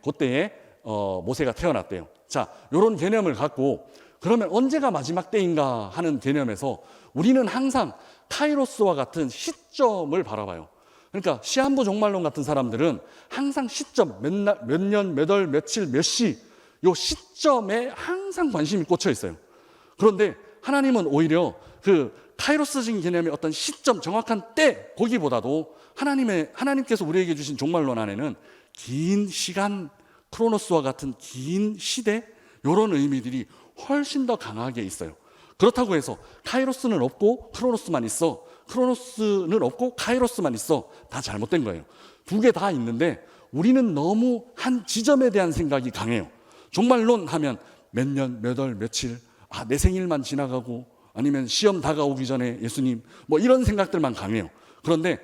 그때에 모세가 태어났대요. 자, 이런 개념을 갖고 그러면 언제가 마지막 때인가 하는 개념에서 우리는 항상 카이로스와 같은 시점을 바라봐요. 그러니까 시한부 종말론 같은 사람들은 항상 시점, 몇 년, 몇 월, 며칠, 몇 시, 요 시점에 항상 관심이 꽂혀 있어요. 그런데 하나님은 오히려 그 카이로스적인 개념의 어떤 시점, 정확한 때, 거기보다도 하나님께서 우리에게 주신 종말론 안에는 긴 시간, 크로노스와 같은 긴 시대, 이런 의미들이 훨씬 더 강하게 있어요. 그렇다고 해서 카이로스는 없고 크로노스만 있어, 크로노스는 없고 카이로스만 있어, 다 잘못된 거예요. 두 개 다 있는데 우리는 너무 한 지점에 대한 생각이 강해요. 종말론 하면 몇 년, 몇 월, 며칠, 내 생일만 지나가고 아니면 시험 다가오기 전에 예수님, 뭐 이런 생각들만 강해요. 그런데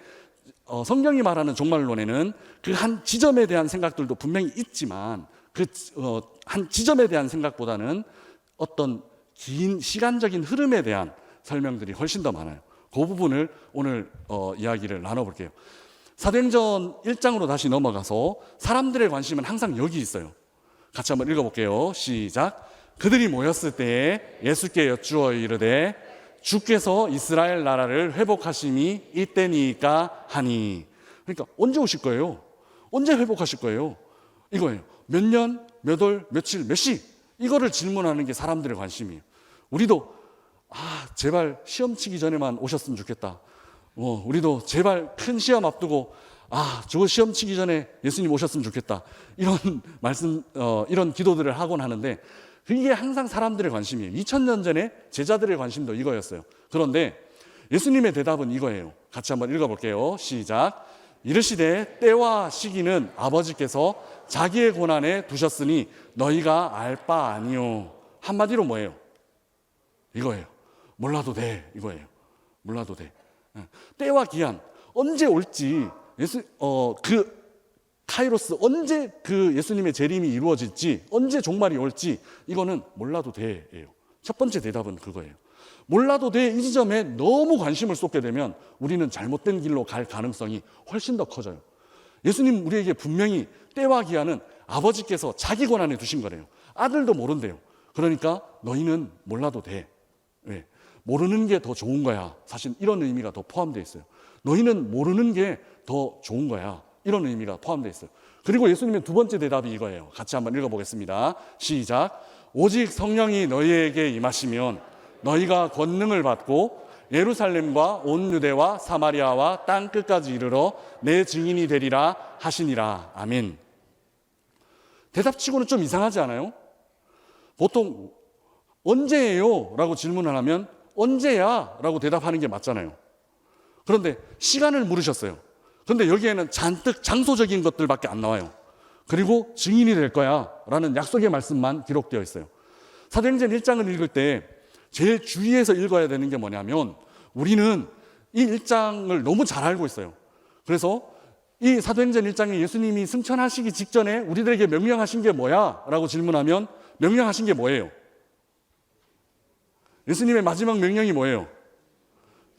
성경이 말하는 종말론에는 그 한 지점에 대한 생각들도 분명히 있지만 그 한 지점에 대한 생각보다는 어떤 긴 시간적인 흐름에 대한 설명들이 훨씬 더 많아요. 그 부분을 오늘 이야기를 나눠볼게요. 사도행전 1장으로 다시 넘어가서 사람들의 관심은 항상 여기 있어요. 같이 한번 읽어볼게요. 시작. 그들이 모였을 때에 예수께 여쭈어 이르되 주께서 이스라엘 나라를 회복하심이 이때니까 하니. 그러니까 언제 오실 거예요? 언제 회복하실 거예요? 이거예요. 몇 년, 몇 월, 며칠, 몇 시, 이거를 질문하는 게 사람들의 관심이에요. 우리도 제발 시험 치기 전에만 오셨으면 좋겠다. 우리도 제발 큰 시험 앞두고 저거 시험 치기 전에 예수님 오셨으면 좋겠다. 이런 말씀, 이런 기도들을 하곤 하는데 이게 항상 사람들의 관심이에요. 2000년 전에 제자들의 관심도 이거였어요. 그런데 예수님의 대답은 이거예요. 같이 한번 읽어볼게요. 시작. 이르시되 때와 시기는 아버지께서 자기의 권한에 두셨으니 너희가 알 바 아니요. 한마디로 뭐예요? 이거예요. 몰라도 돼. 이거예요. 몰라도 돼. 때와 기한, 언제 올지, 카이로스, 언제 그 예수님의 재림이 이루어질지, 언제 종말이 올지, 이거는 몰라도 돼예요. 첫 번째 대답은 그거예요. 몰라도 돼, 이 지점에 너무 관심을 쏟게 되면 우리는 잘못된 길로 갈 가능성이 훨씬 더 커져요. 예수님 우리에게 분명히 때와 기한은 아버지께서 자기 권한에 두신 거래요. 아들도 모른대요. 그러니까 너희는 몰라도 돼. 왜? 모르는 게 더 좋은 거야. 사실 이런 의미가 더 포함되어 있어요. 너희는 모르는 게 더 좋은 거야. 이런 의미가 포함되어 있어요. 그리고 예수님의 두 번째 대답이 이거예요. 같이 한번 읽어보겠습니다. 시작. 오직 성령이 너희에게 임하시면 너희가 권능을 받고 예루살렘과 온 유대와 사마리아와 땅 끝까지 이르러 내 증인이 되리라 하시니라. 아멘. 대답치고는 좀 이상하지 않아요? 보통 언제예요? 라고 질문을 하면 언제야? 라고 대답하는 게 맞잖아요. 그런데 시간을 물으셨어요. 그런데 여기에는 잔뜩 장소적인 것들밖에 안 나와요. 그리고 증인이 될 거야 라는 약속의 말씀만 기록되어 있어요. 사도행전 1장을 읽을 때 제일 주의해서 읽어야 되는 게 뭐냐면 우리는 이 1장을 너무 잘 알고 있어요. 그래서 이 사도행전 1장에 예수님이 승천하시기 직전에 우리들에게 명령하신 게 뭐야? 라고 질문하면 명령하신 게 뭐예요? 예수님의 마지막 명령이 뭐예요?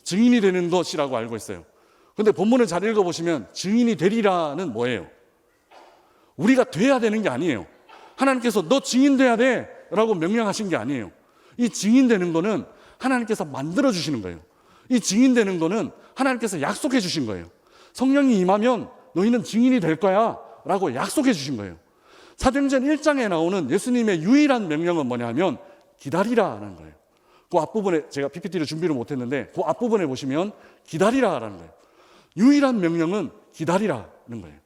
증인이 되는 것이라고 알고 있어요. 그런데 본문을 잘 읽어보시면 증인이 되리라는 뭐예요? 우리가 돼야 되는 게 아니에요. 하나님께서 너 증인 돼야 돼. 라고 명령하신 게 아니에요. 이 증인되는 거는 하나님께서 만들어 주시는 거예요. 이 증인되는 거는 하나님께서 약속해 주신 거예요. 성령이 임하면 너희는 증인이 될 거야 라고 약속해 주신 거예요. 사도행전 1장에 나오는 예수님의 유일한 명령은 뭐냐면 기다리라라는 거예요. 그 앞부분에 제가 PPT를 준비를 못했는데 그 앞부분에 보시면 기다리라라는 거예요. 유일한 명령은 기다리라는 거예요.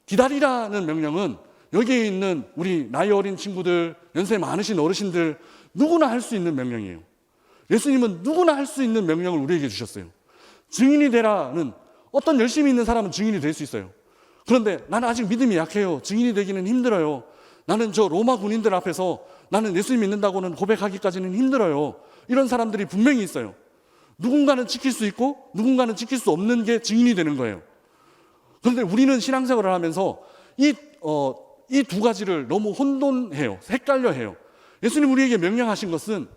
기다리라는 명령은 여기에 있는 우리 나이 어린 친구들, 연세 많으신 어르신들 누구나 할 수 있는 명령이에요. 예수님은 누구나 할 수 있는 명령을 우리에게 주셨어요. 증인이 되라는, 어떤 열심히 있는 사람은 증인이 될 수 있어요. 그런데 나는 아직 믿음이 약해요. 증인이 되기는 힘들어요. 나는 저 로마 군인들 앞에서 나는 예수님 믿는다고는 고백하기까지는 힘들어요. 이런 사람들이 분명히 있어요. 누군가는 지킬 수 있고 누군가는 지킬 수 없는 게 증인이 되는 거예요. 그런데 우리는 신앙생활을 하면서 이 두 가지를 너무 혼돈해요. 헷갈려 해요. 예수님 우리에게 명령하신 것은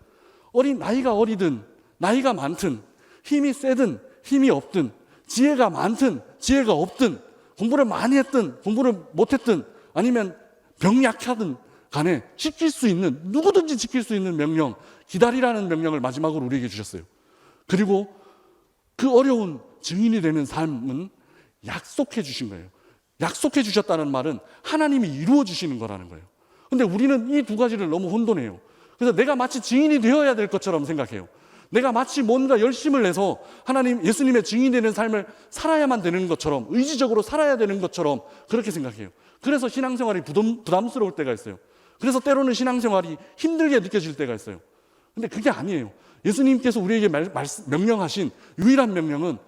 나이가 어리든 나이가 많든 힘이 세든 힘이 없든 지혜가 많든 지혜가 없든 공부를 많이 했든 공부를 못했든 아니면 병약하든 간에 지킬 수 있는, 누구든지 지킬 수 있는 명령, 기다리라는 명령을 마지막으로 우리에게 주셨어요. 그리고 그 어려운 증인이 되는 삶은 약속해 주신 거예요. 약속해 주셨다는 말은 하나님이 이루어 주시는 거라는 거예요. 근데 우리는 이 두 가지를 너무 혼돈해요. 그래서 내가 마치 증인이 되어야 될 것처럼 생각해요. 내가 마치 뭔가 열심을 내서 예수님의 증인이 되는 삶을 살아야만 되는 것처럼, 의지적으로 살아야 되는 것처럼 그렇게 생각해요. 그래서 신앙생활이 부담스러울 때가 있어요. 그래서 때로는 신앙생활이 힘들게 느껴질 때가 있어요. 근데 그게 아니에요. 예수님께서 우리에게 명령하신 유일한 명령은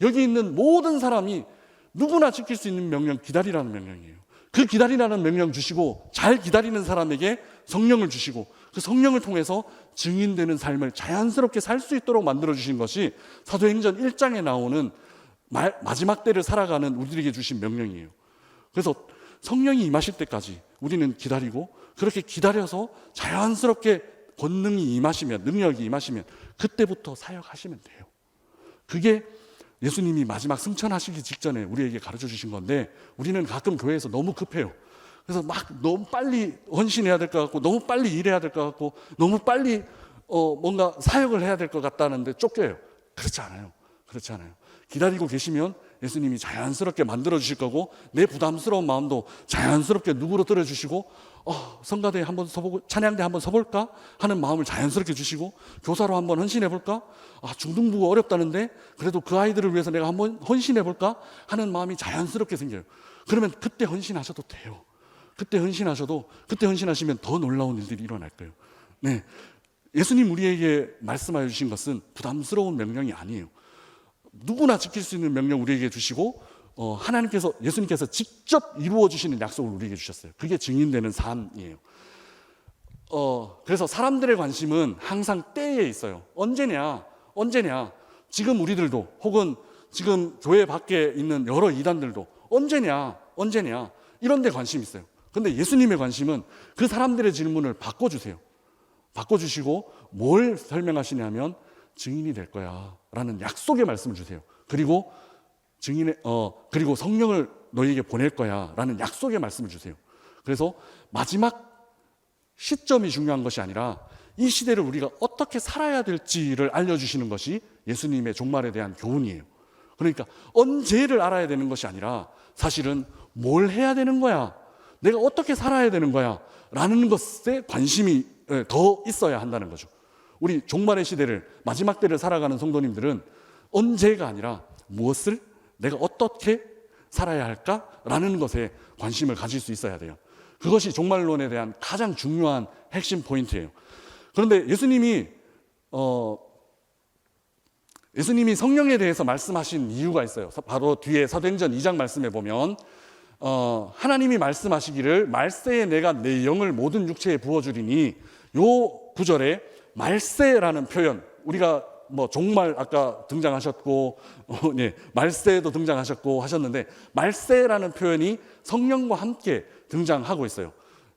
여기 있는 모든 사람이 누구나 지킬 수 있는 명령, 기다리라는 명령이에요. 그 기다리라는 명령 주시고 잘 기다리는 사람에게 성령을 주시고 그 성령을 통해서 증인되는 삶을 자연스럽게 살 수 있도록 만들어 주신 것이 사도행전 1장에 나오는 마지막 때를 살아가는 우리들에게 주신 명령이에요. 그래서 성령이 임하실 때까지 우리는 기다리고, 그렇게 기다려서 자연스럽게 권능이 임하시면, 능력이 임하시면 그때부터 사역하시면 돼요. 그게 예수님이 마지막 승천하시기 직전에 우리에게 가르쳐 주신 건데, 우리는 가끔 교회에서 너무 급해요. 그래서 막 너무 빨리 헌신해야 될 것 같고, 너무 빨리 일해야 될 것 같고, 너무 빨리 뭔가 사역을 해야 될 것 같다는데 쫓겨요. 그렇지 않아요. 그렇지 않아요. 기다리고 계시면 예수님이 자연스럽게 만들어 주실 거고, 내 부담스러운 마음도 자연스럽게 누구로 주시고, 성가대에 한번 서보고 찬양대 한번 서볼까 하는 마음을 자연스럽게 주시고, 교사로 한번 헌신해 볼까, 중등부가 어렵다는데 그래도 그 아이들을 위해서 내가 한번 헌신해 볼까 하는 마음이 자연스럽게 생겨요. 그러면 그때 헌신하셔도 돼요. 그때 헌신하시면 더 놀라운 일들이 일어날 거예요. 네, 예수님 우리에게 말씀하여 주신 것은 부담스러운 명령이 아니에요. 누구나 지킬 수 있는 명령 우리에게 주시고, 예수님께서 직접 이루어 주시는 약속을 우리에게 주셨어요. 그게 증인되는 삶이에요. 그래서 사람들의 관심은 항상 때에 있어요. 언제냐. 지금 우리들도, 혹은 지금 교회 밖에 있는 여러 이단들도 언제냐 이런 데 관심이 있어요. 근데 예수님의 관심은 그 사람들의 질문을 바꿔주세요. 바꿔주시고 뭘 설명하시냐면 증인이 될 거야 라는 약속의 말씀을 주세요. 그리고 그리고 성령을 너희에게 보낼 거야 라는 약속의 말씀을 주세요. 그래서 마지막 시점이 중요한 것이 아니라 이 시대를 우리가 어떻게 살아야 될지를 알려주시는 것이 예수님의 종말에 대한 교훈이에요. 그러니까 언제를 알아야 되는 것이 아니라 사실은 뭘 해야 되는 거야, 내가 어떻게 살아야 되는 거야 라는 것에 관심이 더 있어야 한다는 거죠. 우리 종말의 시대를, 마지막 때를 살아가는 성도님들은 언제가 아니라 무엇을, 내가 어떻게 살아야 할까라는 것에 관심을 가질 수 있어야 돼요. 그것이 종말론에 대한 가장 중요한 핵심 포인트예요. 그런데 예수님이 성령에 대해서 말씀하신 이유가 있어요. 바로 뒤에 사도행전 2장 말씀에 보면 하나님이 말씀하시기를 말세에 내가 내 영을 모든 육체에 부어주리니, 요 구절에 말세라는 표현, 우리가 종말 아까 등장하셨고 말세도 등장하셨고 하셨는데, 말세라는 표현이 성령과 함께 등장하고 있어요.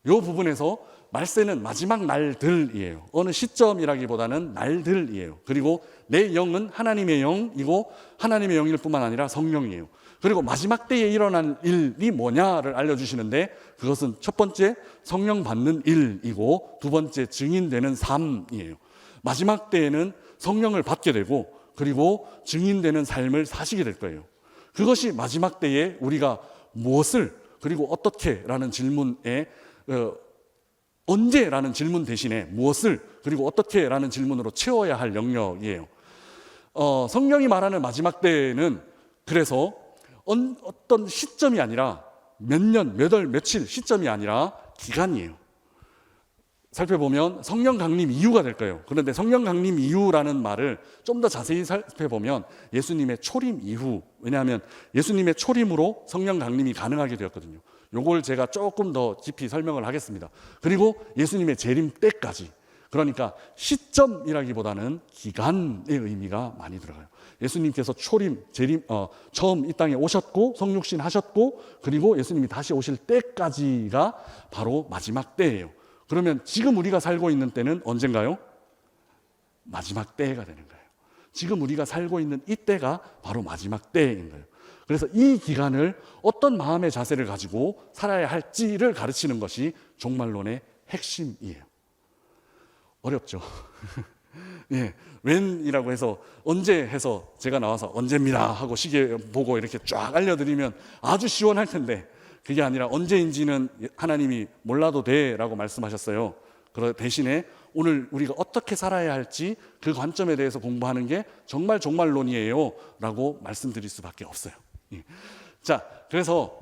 이 부분에서 말세는 마지막 날들이에요. 어느 시점이라기보다는 날들이에요. 그리고 내 영은 하나님의 영이고 하나님의 영일 뿐만 아니라 성령이에요. 그리고 마지막 때에 일어날 일이 뭐냐를 알려주시는데 그것은 첫 번째 성령 받는 일이고 두 번째 증인되는 삶이에요. 마지막 때에는 성령을 받게 되고 그리고 증인되는 삶을 사시게 될 거예요. 그것이 마지막 때에 우리가 무엇을 그리고 어떻게라는 질문에 언제라는 질문 대신에 무엇을 그리고 어떻게라는 질문으로 채워야 할 영역이에요. 성령이 말하는 마지막 때는 그래서 어떤 시점이 아니라 몇 년, 몇 월, 며칠 시점이 아니라 기간이에요. 살펴보면 성령 강림 이후가 될 거예요. 그런데 성령 강림 이후라는 말을 좀 더 자세히 살펴보면 예수님의 초림 이후, 왜냐하면 예수님의 초림으로 성령 강림이 가능하게 되었거든요. 요걸 제가 조금 더 깊이 설명을 하겠습니다. 그리고 예수님의 재림 때까지, 그러니까 시점이라기보다는 기간의 의미가 많이 들어가요. 예수님께서 초림, 재림, 처음 이 땅에 오셨고 성육신 하셨고 그리고 예수님이 다시 오실 때까지가 바로 마지막 때예요. 그러면 지금 우리가 살고 있는 때는 언젠가요? 마지막 때가 되는 거예요. 지금 우리가 살고 있는 이 때가 바로 마지막 때인 거예요. 그래서 이 기간을 어떤 마음의 자세를 가지고 살아야 할지를 가르치는 것이 종말론의 핵심이에요. 어렵죠? 예, when이라고 해서 언제 해서 제가 나와서 언제입니다 하고 시계 보고 이렇게 쫙 알려드리면 아주 시원할 텐데 그게 아니라 언제인지는 하나님이 몰라도 돼라고 말씀하셨어요. 그 대신에 오늘 우리가 어떻게 살아야 할지 그 관점에 대해서 공부하는 게 정말 종말론이에요 라고 말씀드릴 수밖에 없어요. 예. 자, 그래서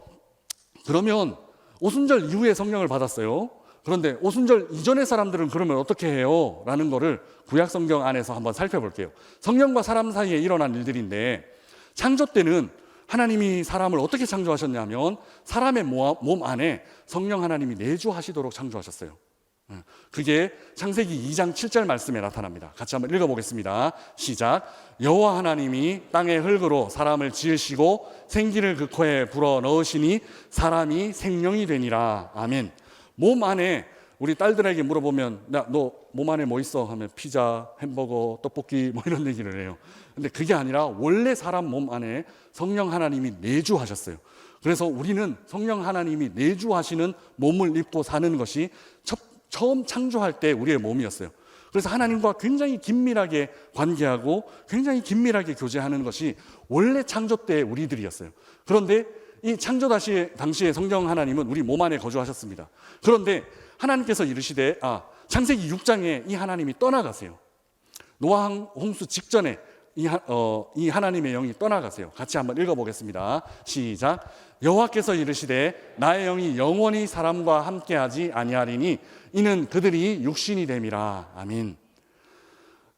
그러면 오순절 이후에 성령을 받았어요. 그런데 오순절 이전의 사람들은 그러면 어떻게 해요? 라는 거를 구약 성경 안에서 한번 살펴볼게요. 성령과 사람 사이에 일어난 일들인데 창조 때는 하나님이 사람을 어떻게 창조하셨냐면 사람의 몸 안에 성령 하나님이 내주하시도록 창조하셨어요. 그게 창세기 2장 7절 말씀에 나타납니다. 같이 한번 읽어보겠습니다. 시작. 여호와 하나님이 땅의 흙으로 사람을 지으시고 생기를 그 코에 불어 넣으시니 사람이 생명이 되니라. 아멘. 몸 안에 우리 딸들에게 물어보면 너 몸 안에 뭐 있어? 하면 피자, 햄버거, 떡볶이 뭐 이런 얘기를 해요. 근데 그게 아니라 원래 사람 몸 안에 성령 하나님이 내주하셨어요. 그래서 우리는 성령 하나님이 내주하시는 몸을 입고 사는 것이 처음 창조할 때 우리의 몸이었어요. 그래서 하나님과 굉장히 긴밀하게 관계하고 굉장히 긴밀하게 교제하는 것이 원래 창조 때 우리들이었어요. 그런데 이 창조 당시에 성령 하나님은 우리 몸 안에 거주하셨습니다. 그런데 하나님께서 이르시되 창세기 6장에 이 하나님이 떠나가세요. 노아 홍수 직전에 이 하나님의 영이 떠나가세요. 같이 한번 읽어보겠습니다. 시작. 여호와께서 이르시되 나의 영이 영원히 사람과 함께하지 아니하리니 이는 그들이 육신이 됨이라. 아멘.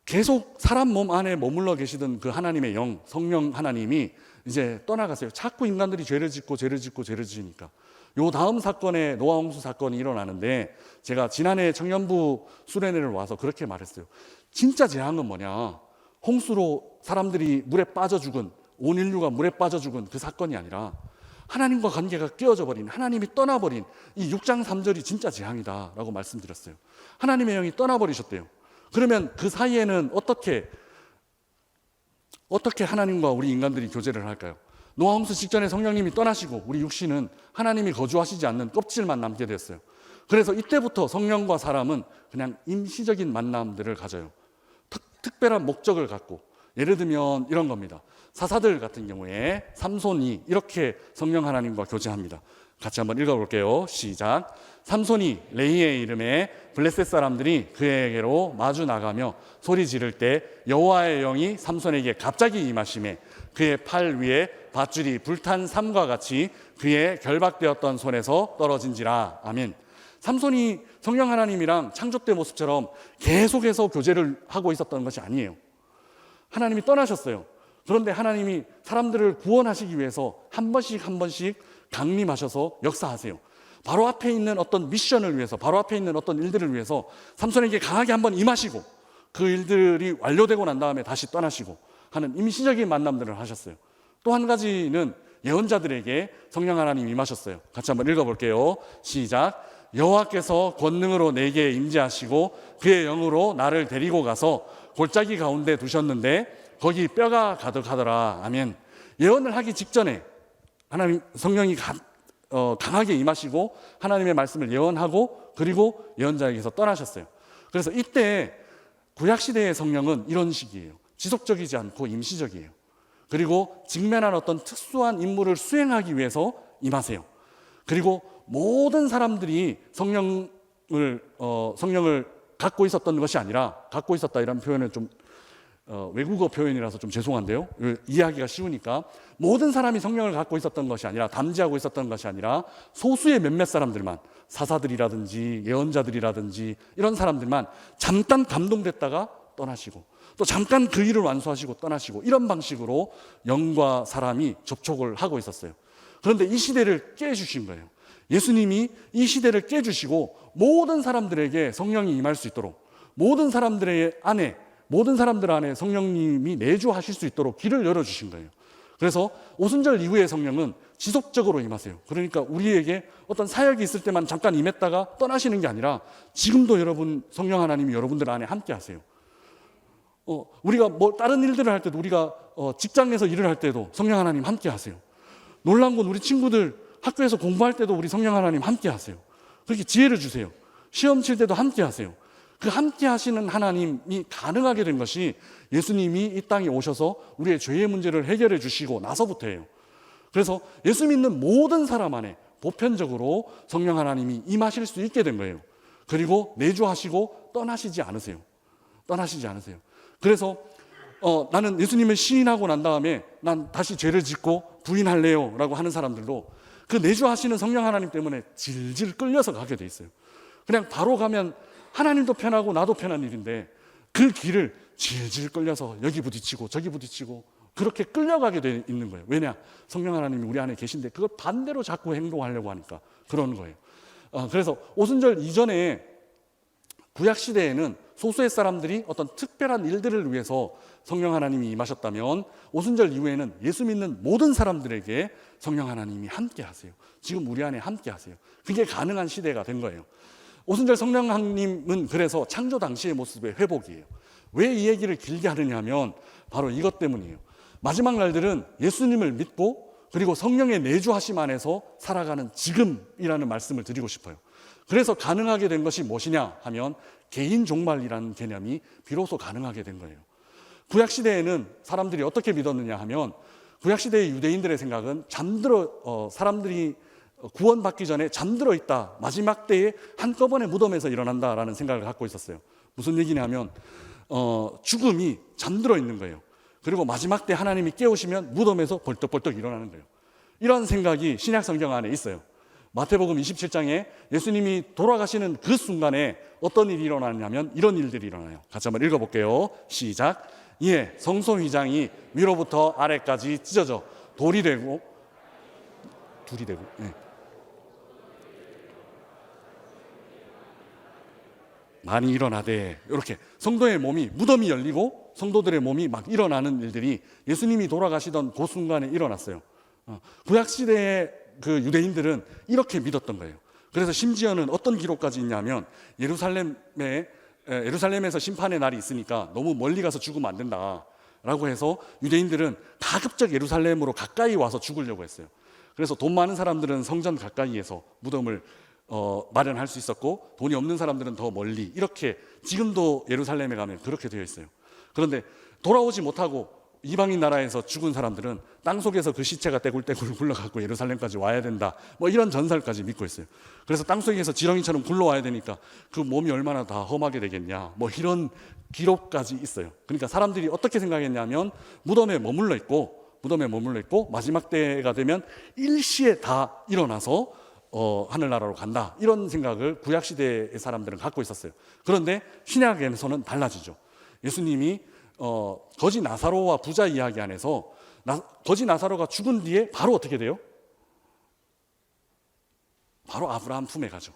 계속 사람 몸 안에 머물러 계시던 그 하나님의 영, 성령 하나님이 이제 떠나가세요. 자꾸 인간들이 죄를 지으니까. 요 다음 사건에 노아 홍수 사건이 일어나는데 제가 지난해 청년부 수련회를 와서 그렇게 말했어요. 진짜 재앙은 뭐냐? 홍수로 사람들이 물에 빠져 죽은, 온 인류가 물에 빠져 죽은 그 사건이 아니라 하나님과 관계가 깨어져 버린, 하나님이 떠나버린 이 6장 3절이 진짜 재앙이다 라고 말씀드렸어요. 하나님의 영이 떠나버리셨대요. 그러면 그 사이에는 어떻게 하나님과 우리 인간들이 교제를 할까요? 노아 홍수 직전에 성령님이 떠나시고 우리 육신은 하나님이 거주하시지 않는 껍질만 남게 됐어요. 그래서 이때부터 성령과 사람은 그냥 임시적인 만남들을 가져요. 특별한 목적을 갖고, 예를 들면 이런 겁니다. 사사들 같은 경우에 삼손이 이렇게 성령 하나님과 교제합니다. 같이 한번 읽어볼게요. 시작. 삼손이 레이의 이름에 블레셋 사람들이 그에게로 마주 나가며 소리 지를 때 여호와의 영이 삼손에게 갑자기 임하시매 그의 팔 위에 밧줄이 불탄 삼과 같이 그의 결박되었던 손에서 떨어진지라. 아멘. 삼손이 성령 하나님이랑 창조 때 모습처럼 계속해서 교제를 하고 있었던 것이 아니에요. 하나님이 떠나셨어요. 그런데 하나님이 사람들을 구원하시기 위해서 한 번씩 강림하셔서 역사하세요. 바로 앞에 있는 어떤 미션을 위해서, 바로 앞에 있는 어떤 일들을 위해서 삼손에게 강하게 한번 임하시고 그 일들이 완료되고 난 다음에 다시 떠나시고 하는 임시적인 만남들을 하셨어요. 또 한 가지는 예언자들에게 성령 하나님 임하셨어요. 같이 한번 읽어볼게요. 시작. 여호와께서 권능으로 내게 임재하시고 그의 영으로 나를 데리고 가서 골짜기 가운데 두셨는데 거기 뼈가 가득하더라. 아멘. 예언을 하기 직전에 하나님 성령이 강하게 임하시고 하나님의 말씀을 예언하고 그리고 예언자에게서 떠나셨어요. 그래서 이때 구약 시대의 성령은 이런 식이에요. 지속적이지 않고 임시적이에요. 그리고 직면한 어떤 특수한 임무를 수행하기 위해서 임하세요. 그리고 모든 사람들이 성령을 갖고 있었던 것이 아니라, 갖고 있었다 이런 표현은 좀 외국어 표현이라서 좀 죄송한데요. 이해하기가 쉬우니까, 모든 사람이 성령을 갖고 있었던 것이 아니라, 담지하고 있었던 것이 아니라 소수의 몇몇 사람들만, 사사들이라든지 예언자들이라든지 이런 사람들만 잠깐 감동됐다가 떠나시고, 또 잠깐 그 일을 완수하시고 떠나시고, 이런 방식으로 영과 사람이 접촉을 하고 있었어요. 그런데 이 시대를 깨주신 거예요. 예수님이 이 시대를 깨주시고 모든 사람들에게 성령이 임할 수 있도록, 모든 사람들 안에 성령님이 내주하실 수 있도록 길을 열어주신 거예요. 그래서 오순절 이후의 성령은 지속적으로 임하세요. 그러니까 우리에게 어떤 사역이 있을 때만 잠깐 임했다가 떠나시는 게 아니라 지금도 여러분, 성령 하나님이 여러분들 안에 함께 하세요. 우리가 뭐 다른 일들을 할 때도, 우리가 직장에서 일을 할 때도 성령 하나님 함께 하세요. 놀란 건 우리 친구들 학교에서 공부할 때도 우리 성령 하나님 함께 하세요. 그렇게 지혜를 주세요. 시험 칠 때도 함께 하세요. 그 함께 하시는 하나님이 가능하게 된 것이 예수님이 이 땅에 오셔서 우리의 죄의 문제를 해결해 주시고 나서부터예요. 그래서 예수 믿는 모든 사람 안에 보편적으로 성령 하나님이 임하실 수 있게 된 거예요. 그리고 내주하시고 떠나시지 않으세요. 그래서 나는 예수님을 시인하고 난 다음에 난 다시 죄를 짓고 부인할래요 라고 하는 사람들도 그 내주하시는 성령 하나님 때문에 질질 끌려서 가게 돼 있어요. 그냥 바로 가면 하나님도 편하고 나도 편한 일인데 그 길을 질질 끌려서 여기 부딪히고 저기 부딪히고 그렇게 끌려가게 돼 있는 거예요. 왜냐? 성령 하나님이 우리 안에 계신데 그걸 반대로 자꾸 행동하려고 하니까 그러는 거예요. 그래서 오순절 이전에 구약 시대에는 소수의 사람들이 어떤 특별한 일들을 위해서 성령 하나님이 임하셨다면, 오순절 이후에는 예수 믿는 모든 사람들에게 성령 하나님이 함께 하세요. 지금 우리 안에 함께 하세요. 그게 가능한 시대가 된 거예요. 오순절 성령 하나님은 그래서 창조 당시의 모습의 회복이에요. 왜 이 얘기를 길게 하느냐 하면 바로 이것 때문이에요. 마지막 날들은 예수님을 믿고 그리고 성령의 내주하심 안에서 살아가는 지금이라는 말씀을 드리고 싶어요. 그래서 가능하게 된 것이 무엇이냐 하면 개인 종말이라는 개념이 비로소 가능하게 된 거예요. 구약시대에는 사람들이 어떻게 믿었느냐 하면, 구약시대의 유대인들의 생각은 사람들이 구원받기 전에 잠들어 있다, 마지막 때에 한꺼번에 무덤에서 일어난다라는 생각을 갖고 있었어요. 무슨 얘기냐 하면 죽음이 잠들어 있는 거예요. 그리고 마지막 때 하나님이 깨우시면 무덤에서 벌떡벌떡 일어나는 거예요. 이런 생각이 신약 성경 안에 있어요. 마태복음 27장에 예수님이 돌아가시는 그 순간에 어떤 일이 일어나냐면 이런 일들이 일어나요. 같이 한번 읽어볼게요. 시작. 예, 성소 휘장이 위로부터 아래까지 찢어져 둘이 되고 예. 많이 일어나되, 이렇게 성도의 몸이, 무덤이 열리고 성도들의 몸이 막 일어나는 일들이 예수님이 돌아가시던 그 순간에 일어났어요. 구약시대의 그 유대인들은 이렇게 믿었던 거예요. 그래서 심지어는 어떤 기록까지 있냐면, 예루살렘에서 심판의 날이 있으니까 너무 멀리 가서 죽으면 안 된다라고 해서 유대인들은 가급적 예루살렘으로 가까이 와서 죽으려고 했어요. 그래서 돈 많은 사람들은 성전 가까이에서 무덤을 마련할 수 있었고, 돈이 없는 사람들은 더 멀리, 이렇게 지금도 예루살렘에 가면 그렇게 되어 있어요. 그런데 돌아오지 못하고 이방인 나라에서 죽은 사람들은 땅속에서 그 시체가 떼굴떼굴 굴러가고 예루살렘까지 와야 된다, 뭐 이런 전설까지 믿고 있어요. 그래서 땅속에서 지렁이처럼 굴러와야 되니까 그 몸이 얼마나 다 험하게 되겠냐, 뭐 이런 기록까지 있어요. 그러니까 사람들이 어떻게 생각했냐면 무덤에 머물러 있고 마지막 때가 되면 일시에 다 일어나서 하늘나라로 간다, 이런 생각을 구약시대의 사람들은 갖고 있었어요. 그런데 신약에서는 달라지죠. 예수님이 거지 나사로와 부자 이야기 안에서 거지 나사로가 죽은 뒤에 바로 어떻게 돼요? 바로 아브라함 품에 가죠.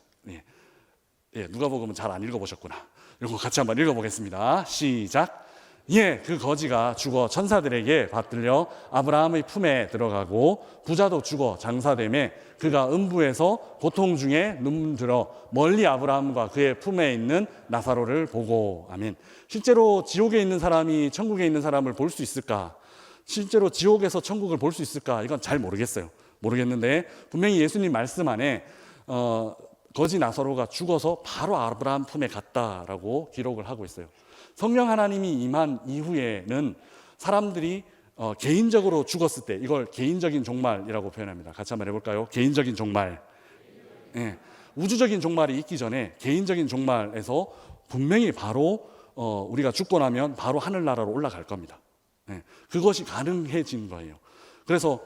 누가복음은 잘 안 읽어보셨구나. 이거 같이 한번 읽어보겠습니다. 시작. 예, 그 거지가 죽어 천사들에게 받들려 아브라함의 품에 들어가고, 부자도 죽어 장사되매 그가 음부에서 고통 중에 눈들어 멀리 아브라함과 그의 품에 있는 나사로를 보고. 아멘. 실제로 지옥에 있는 사람이 천국에 있는 사람을 볼 수 있을까? 실제로 지옥에서 천국을 볼 수 있을까? 이건 잘 모르겠어요. 모르겠는데 분명히 예수님 말씀 안에 거지 나사로가 죽어서 바로 아브라함 품에 갔다라고 기록을 하고 있어요. 성령 하나님이 임한 이후에는 사람들이 개인적으로 죽었을 때 이걸 개인적인 종말이라고 표현합니다. 같이 한번 해볼까요? 개인적인 종말. 예. 우주적인 종말이 있기 전에 개인적인 종말에서 분명히 바로 우리가 죽고 나면 바로 하늘나라로 올라갈 겁니다. 예. 그것이 가능해진 거예요. 그래서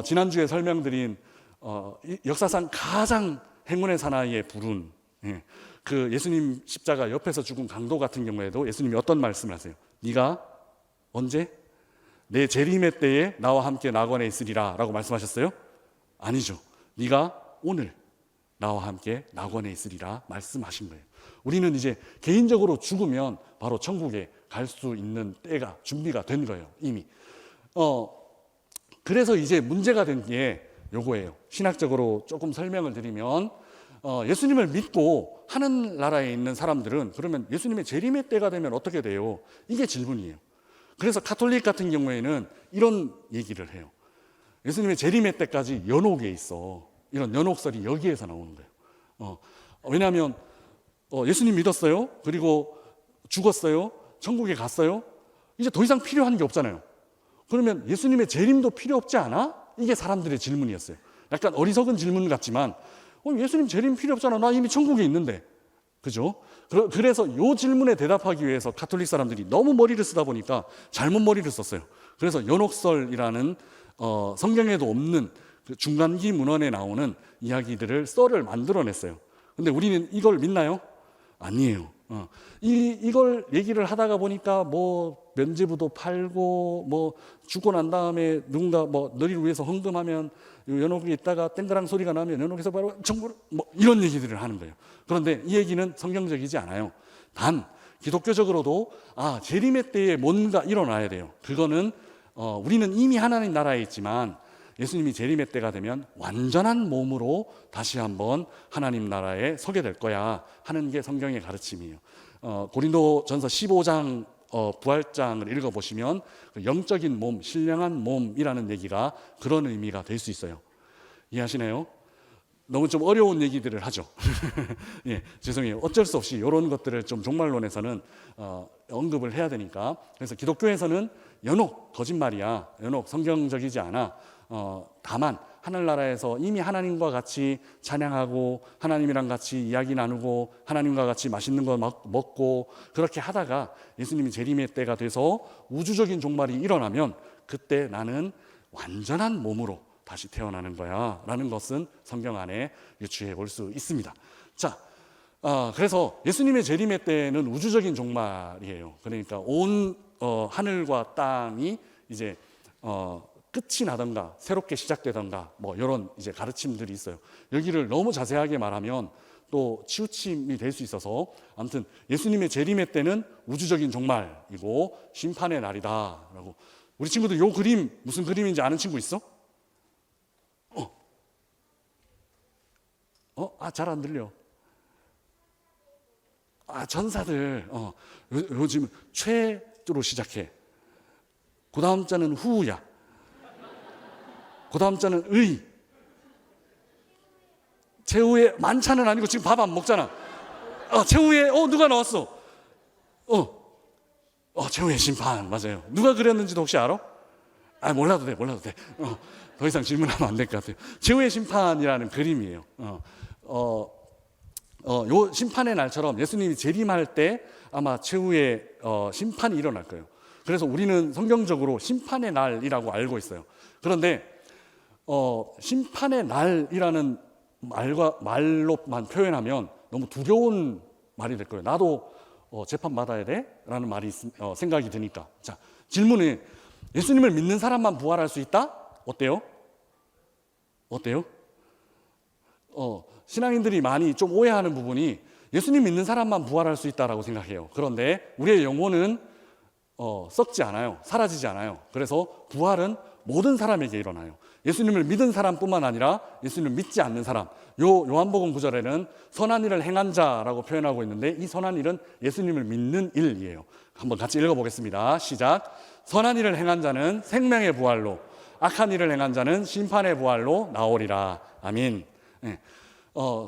지난주에 설명드린 역사상 가장 행운의 사나이의 불운, 그 예수님 십자가 옆에서 죽은 강도 같은 경우에도 예수님이 어떤 말씀을 하세요? 네가 언제? 내 재림의 때에 나와 함께 낙원에 있으리라 라고 말씀하셨어요? 아니죠. 네가 오늘 나와 함께 낙원에 있으리라 말씀하신 거예요. 우리는 이제 개인적으로 죽으면 바로 천국에 갈 수 있는 때가 준비가 된 거예요, 이미. 그래서 이제 문제가 된 게 요거예요. 신학적으로 조금 설명을 드리면 예수님을 믿고 하늘나라에 있는 사람들은 그러면 예수님의 재림의 때가 되면 어떻게 돼요? 이게 질문이에요. 그래서 카톨릭 같은 경우에는 이런 얘기를 해요. 예수님의 재림의 때까지 연옥에 있어. 이런 연옥설이 여기에서 나오는 거예요. 왜냐하면 예수님 믿었어요. 그리고 죽었어요. 천국에 갔어요. 이제 더 이상 필요한 게 없잖아요. 그러면 예수님의 재림도 필요 없지 않아? 이게 사람들의 질문이었어요. 약간 어리석은 질문 같지만 예수님 재림 필요 없잖아. 나 이미 천국에 있는데. 그죠? 그래서 이 질문에 대답하기 위해서 카톨릭 사람들이 너무 머리를 쓰다 보니까 잘못 머리를 썼어요. 그래서 연옥설이라는 성경에도 없는 그 중간기 문헌에 나오는 이야기들을 썰을 만들어냈어요. 근데 우리는 이걸 믿나요? 아니에요. 이걸 얘기를 하다가 보니까 뭐 면죄부도 팔고 뭐 죽고 난 다음에 누군가 뭐 너희를 위해서 헌금하면 연옥에 있다가 땡그랑 소리가 나면 연옥에서 바로 천국으로 뭐 이런 얘기들을 하는 거예요. 그런데 이 얘기는 성경적이지 않아요. 단 기독교적으로도 재림의 때에 뭔가 일어나야 돼요. 그거는 우리는 이미 하나님 나라에 있지만 예수님이 재림의 때가 되면 완전한 몸으로 다시 한번 하나님 나라에 서게 될 거야 하는 게 성경의 가르침이에요. 고린도전서 15장 부활장을 읽어보시면 영적인 몸, 신령한 몸이라는 얘기가 그런 의미가 될 수 있어요. 이해하시나요? 너무 좀 어려운 얘기들을 하죠. 예, 죄송해요. 어쩔 수 없이 이런 것들을 좀 종말론에서는 언급을 해야 되니까. 그래서 기독교에서는 연옥 거짓말이야. 연옥 성경적이지 않아. 다만 하늘나라에서 이미 하나님과 같이 찬양하고 하나님이랑 같이 이야기 나누고 하나님과 같이 맛있는 거 먹고 그렇게 하다가 예수님이 재림의 때가 돼서 우주적인 종말이 일어나면 그때 나는 완전한 몸으로 다시 태어나는 거야 라는 것은 성경 안에 유추해 볼 수 있습니다. 자, 그래서 예수님의 재림의 때는 우주적인 종말이에요. 그러니까 온 하늘과 땅이 이제 끝이 나던가 새롭게 시작되던가 뭐 이런 이제 가르침들이 있어요. 여기를 너무 자세하게 말하면 또 치우침이 될 수 있어서 아무튼 예수님의 재림의 때는 우주적인 종말이고 심판의 날이다라고. 우리 친구들 요 그림 무슨 그림인지 아는 친구 있어? 잘 안 들려. 전사들 요즘 최로 시작해. 그 다음 자는 후야. 그 다음 자는 의. 최후의 만찬은 아니고 지금 밥 안 먹잖아. 최후의 누가 나왔어? 최후의 심판 맞아요. 누가 그렸는지도 혹시 알아? 몰라도 돼. 더 이상 질문하면 안 될 것 같아요. 최후의 심판이라는 그림이에요. 요 심판의 날처럼 예수님이 재림할 때 아마 최후의 심판이 일어날 거예요. 그래서 우리는 성경적으로 심판의 날이라고 알고 있어요. 그런데 심판의 날이라는 말로만 표현하면 너무 두려운 말이 될 거예요. 나도 재판 받아야 돼? 라는 말이 생각이 드니까. 자, 질문은 예수님을 믿는 사람만 부활할 수 있다? 어때요? 신앙인들이 많이 좀 오해하는 부분이 예수님 믿는 사람만 부활할 수 있다라고 생각해요. 그런데 우리의 영혼은 썩지 않아요. 사라지지 않아요. 그래서 부활은 모든 사람에게 일어나요. 예수님을 믿은 사람뿐만 아니라 예수님을 믿지 않는 사람. 요한복음 9절에는 선한 일을 행한 자라고 표현하고 있는데 이 선한 일은 예수님을 믿는 일이에요. 한번 같이 읽어보겠습니다. 시작. 선한 일을 행한 자는 생명의 부활로 악한 일을 행한 자는 심판의 부활로 나오리라. 아멘. 예.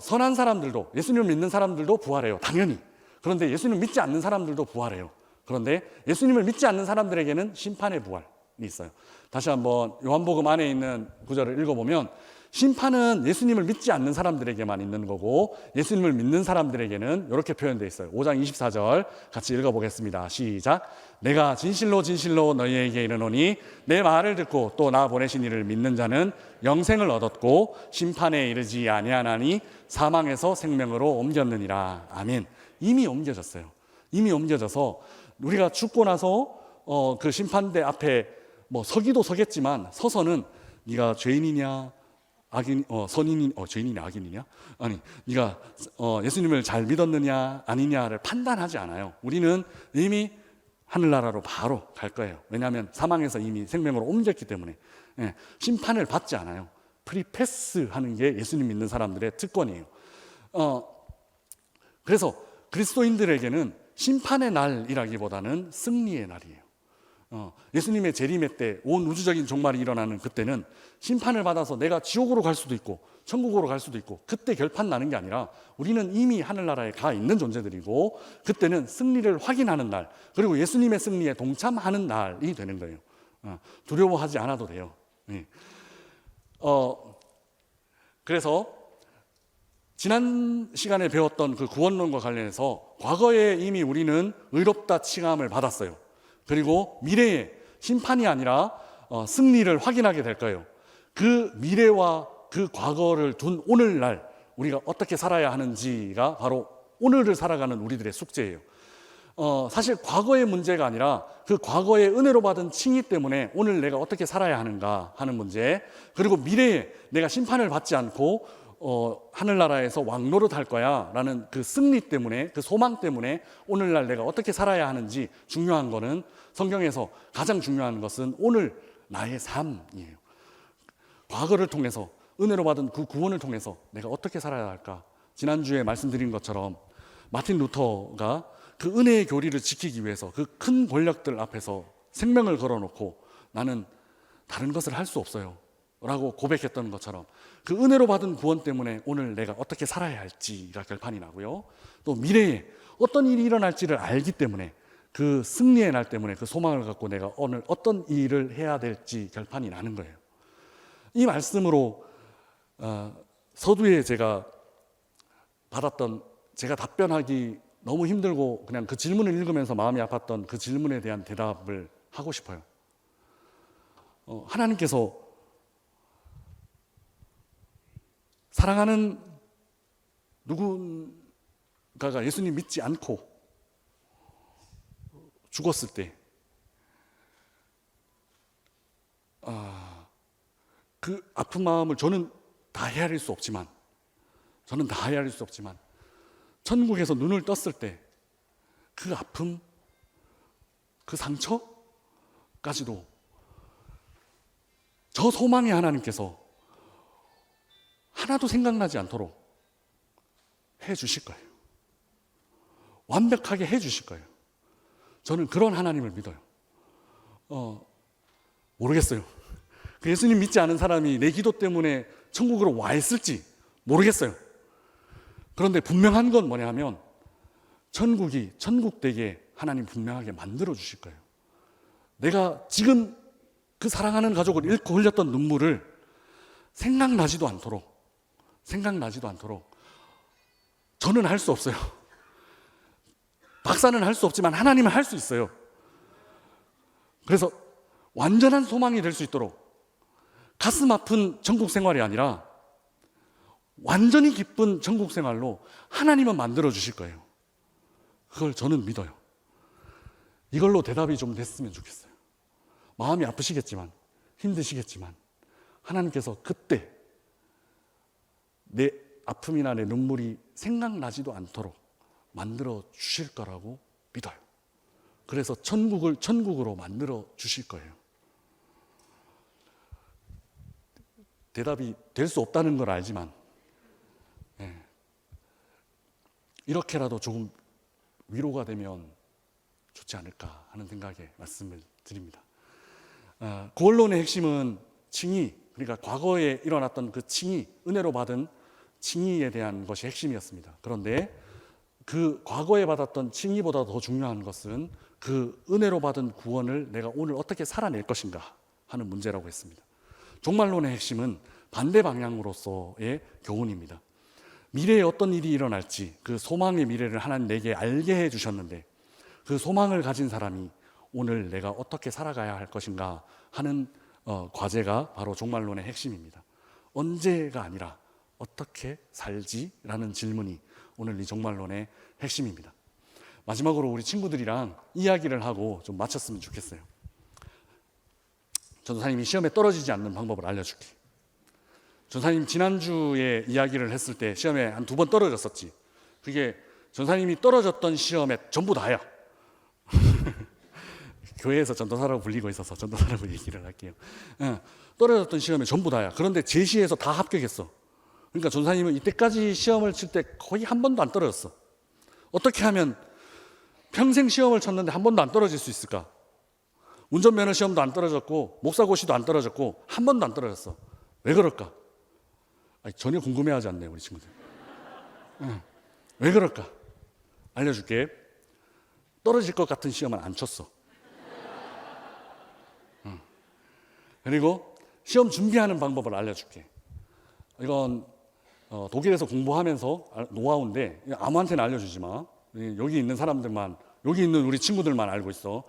선한 사람들도, 예수님을 믿는 사람들도 부활해요. 당연히. 그런데 예수님을 믿지 않는 사람들도 부활해요. 그런데 예수님을 믿지 않는 사람들에게는 심판의 부활이 있어요. 다시 한번 요한복음 안에 있는 구절을 읽어보면, 심판은 예수님을 믿지 않는 사람들에게만 있는 거고 예수님을 믿는 사람들에게는 이렇게 표현되어 있어요. 5장 24절 같이 읽어보겠습니다. 시작. 내가 진실로 진실로 너희에게 이르노니 내 말을 듣고 또 나 보내신 이를 믿는 자는 영생을 얻었고 심판에 이르지 아니하나니 사망에서 생명으로 옮겼느니라. 아멘. 이미 옮겨졌어요. 이미 옮겨져서 우리가 죽고 나서 그 심판대 앞에 뭐 서기도 서겠지만 서서는 네가 죄인이냐 선인이 죄인이냐 악인이냐? 아니, 네가 예수님을 잘 믿었느냐 아니냐를 판단하지 않아요. 우리는 이미 하늘나라로 바로 갈 거예요. 왜냐하면 사망에서 이미 생명으로 옮겼기 때문에. 예, 심판을 받지 않아요. 프리패스하는 게 예수님 믿는 사람들의 특권이에요. 그래서 그리스도인들에게는 심판의 날이라기보다는 승리의 날이에요. 예수님의 재림의 때 온 우주적인 종말이 일어나는 그때는 심판을 받아서 내가 지옥으로 갈 수도 있고 천국으로 갈 수도 있고 그때 결판 나는 게 아니라 우리는 이미 하늘나라에 가 있는 존재들이고 그때는 승리를 확인하는 날, 그리고 예수님의 승리에 동참하는 날이 되는 거예요. 두려워하지 않아도 돼요. 그래서 지난 시간에 배웠던 그 구원론과 관련해서 과거에 이미 우리는 의롭다 칭함을 받았어요. 그리고 미래에 심판이 아니라 승리를 확인하게 될 거예요. 그 미래와 그 과거를 둔 오늘날 우리가 어떻게 살아야 하는지가 바로 오늘을 살아가는 우리들의 숙제예요. 사실 과거의 문제가 아니라 그 과거의 은혜로 받은 칭의 때문에 오늘 내가 어떻게 살아야 하는가 하는 문제, 그리고 미래에 내가 심판을 받지 않고 하늘나라에서 왕노릇할 거야 라는 그 승리 때문에, 그 소망 때문에 오늘날 내가 어떻게 살아야 하는지 중요한 거는, 성경에서 가장 중요한 것은 오늘 나의 삶이에요. 과거를 통해서 은혜로 받은 그 구원을 통해서 내가 어떻게 살아야 할까. 지난주에 말씀드린 것처럼 마틴 루터가 그 은혜의 교리를 지키기 위해서 그 큰 권력들 앞에서 생명을 걸어놓고 나는 다른 것을 할 수 없어요 라고 고백했던 것처럼, 그 은혜로 받은 구원 때문에 오늘 내가 어떻게 살아야 할지가 결판이 나고요. 또 미래에 어떤 일이 일어날지를 알기 때문에 그 승리의 날 때문에 그 소망을 갖고 내가 오늘 어떤 일을 해야 될지 결판이 나는 거예요. 이 말씀으로 서두에 제가 받았던, 제가 답변하기 너무 힘들고 그냥 그 질문을 읽으면서 마음이 아팠던 그 질문에 대한 대답을 하고 싶어요. 하나님께서 사랑하는 누군가가 예수님 믿지 않고 죽었을 때 그 아픈 마음을 저는 다 헤아릴 수 없지만 천국에서 눈을 떴을 때 그 아픔, 그 상처까지도 저 소망의 하나님께서 하나도 생각나지 않도록 해 주실 거예요. 완벽하게 해 주실 거예요. 저는 그런 하나님을 믿어요. 모르겠어요. 그 예수님 믿지 않은 사람이 내 기도 때문에 천국으로 와 있을지 모르겠어요. 그런데 분명한 건 뭐냐 하면 천국되게 하나님 분명하게 만들어 주실 거예요. 내가 지금 그 사랑하는 가족을 잃고 흘렸던 눈물을 생각나지도 않도록 저는 할 수 없어요. 박사는 할 수 없지만 하나님은 할 수 있어요. 그래서 완전한 소망이 될 수 있도록 가슴 아픈 천국 생활이 아니라 완전히 기쁜 천국 생활로 하나님은 만들어 주실 거예요. 그걸 저는 믿어요. 이걸로 대답이 좀 됐으면 좋겠어요. 마음이 아프시겠지만, 힘드시겠지만 하나님께서 그때 내 아픔이나 내 눈물이 생각나지도 않도록 만들어 주실 거라고 믿어요. 그래서 천국을 천국으로 만들어 주실 거예요. 대답이 될 수 없다는 걸 알지만 이렇게라도 조금 위로가 되면 좋지 않을까 하는 생각에 말씀을 드립니다. 구원론의 핵심은 칭의, 그러니까 과거에 일어났던 그 칭의, 은혜로 받은 칭의에 대한 것이 핵심이었습니다. 그런데 그 과거에 받았던 칭의보다 더 중요한 것은 그 은혜로 받은 구원을 내가 오늘 어떻게 살아낼 것인가 하는 문제라고 했습니다. 종말론의 핵심은 반대 방향으로서의 교훈입니다. 미래에 어떤 일이 일어날지 그 소망의 미래를 하나님 내게 알게 해주셨는데 그 소망을 가진 사람이 오늘 내가 어떻게 살아가야 할 것인가 하는 과제가 바로 종말론의 핵심입니다. 언제가 아니라 어떻게 살지라는 질문이 오늘 이 종말론의 핵심입니다. 마지막으로 우리 친구들이랑 이야기를 하고 좀 마쳤으면 좋겠어요. 전도사님이 시험에 떨어지지 않는 방법을 알려줄게. 전도사님 지난주에 이야기를 했을 때 시험에 한 2번 떨어졌었지. 그게 전도사님이 떨어졌던 시험에 전부 다야. 교회에서 전도사라고 불리고 있어서 전도사라고 얘기를 할게요. 떨어졌던 시험에 전부 다야. 그런데 제시에서 다 합격했어. 그러니까 전도사님은 이때까지 시험을 칠 때 거의 한 번도 안 떨어졌어. 어떻게 하면 평생 시험을 쳤는데 한 번도 안 떨어질 수 있을까? 운전면허 시험도 안 떨어졌고 목사고시도 안 떨어졌고 한 번도 안 떨어졌어. 왜 그럴까? 전혀 궁금해하지 않네요, 우리 친구들. 왜 그럴까? 알려줄게. 떨어질 것 같은 시험은 안 쳤어. 그리고 시험 준비하는 방법을 알려줄게. 이건 독일에서 공부하면서 노하우인데 아무한테는 알려주지 마. 여기 있는 사람들만, 여기 있는 우리 친구들만 알고 있어.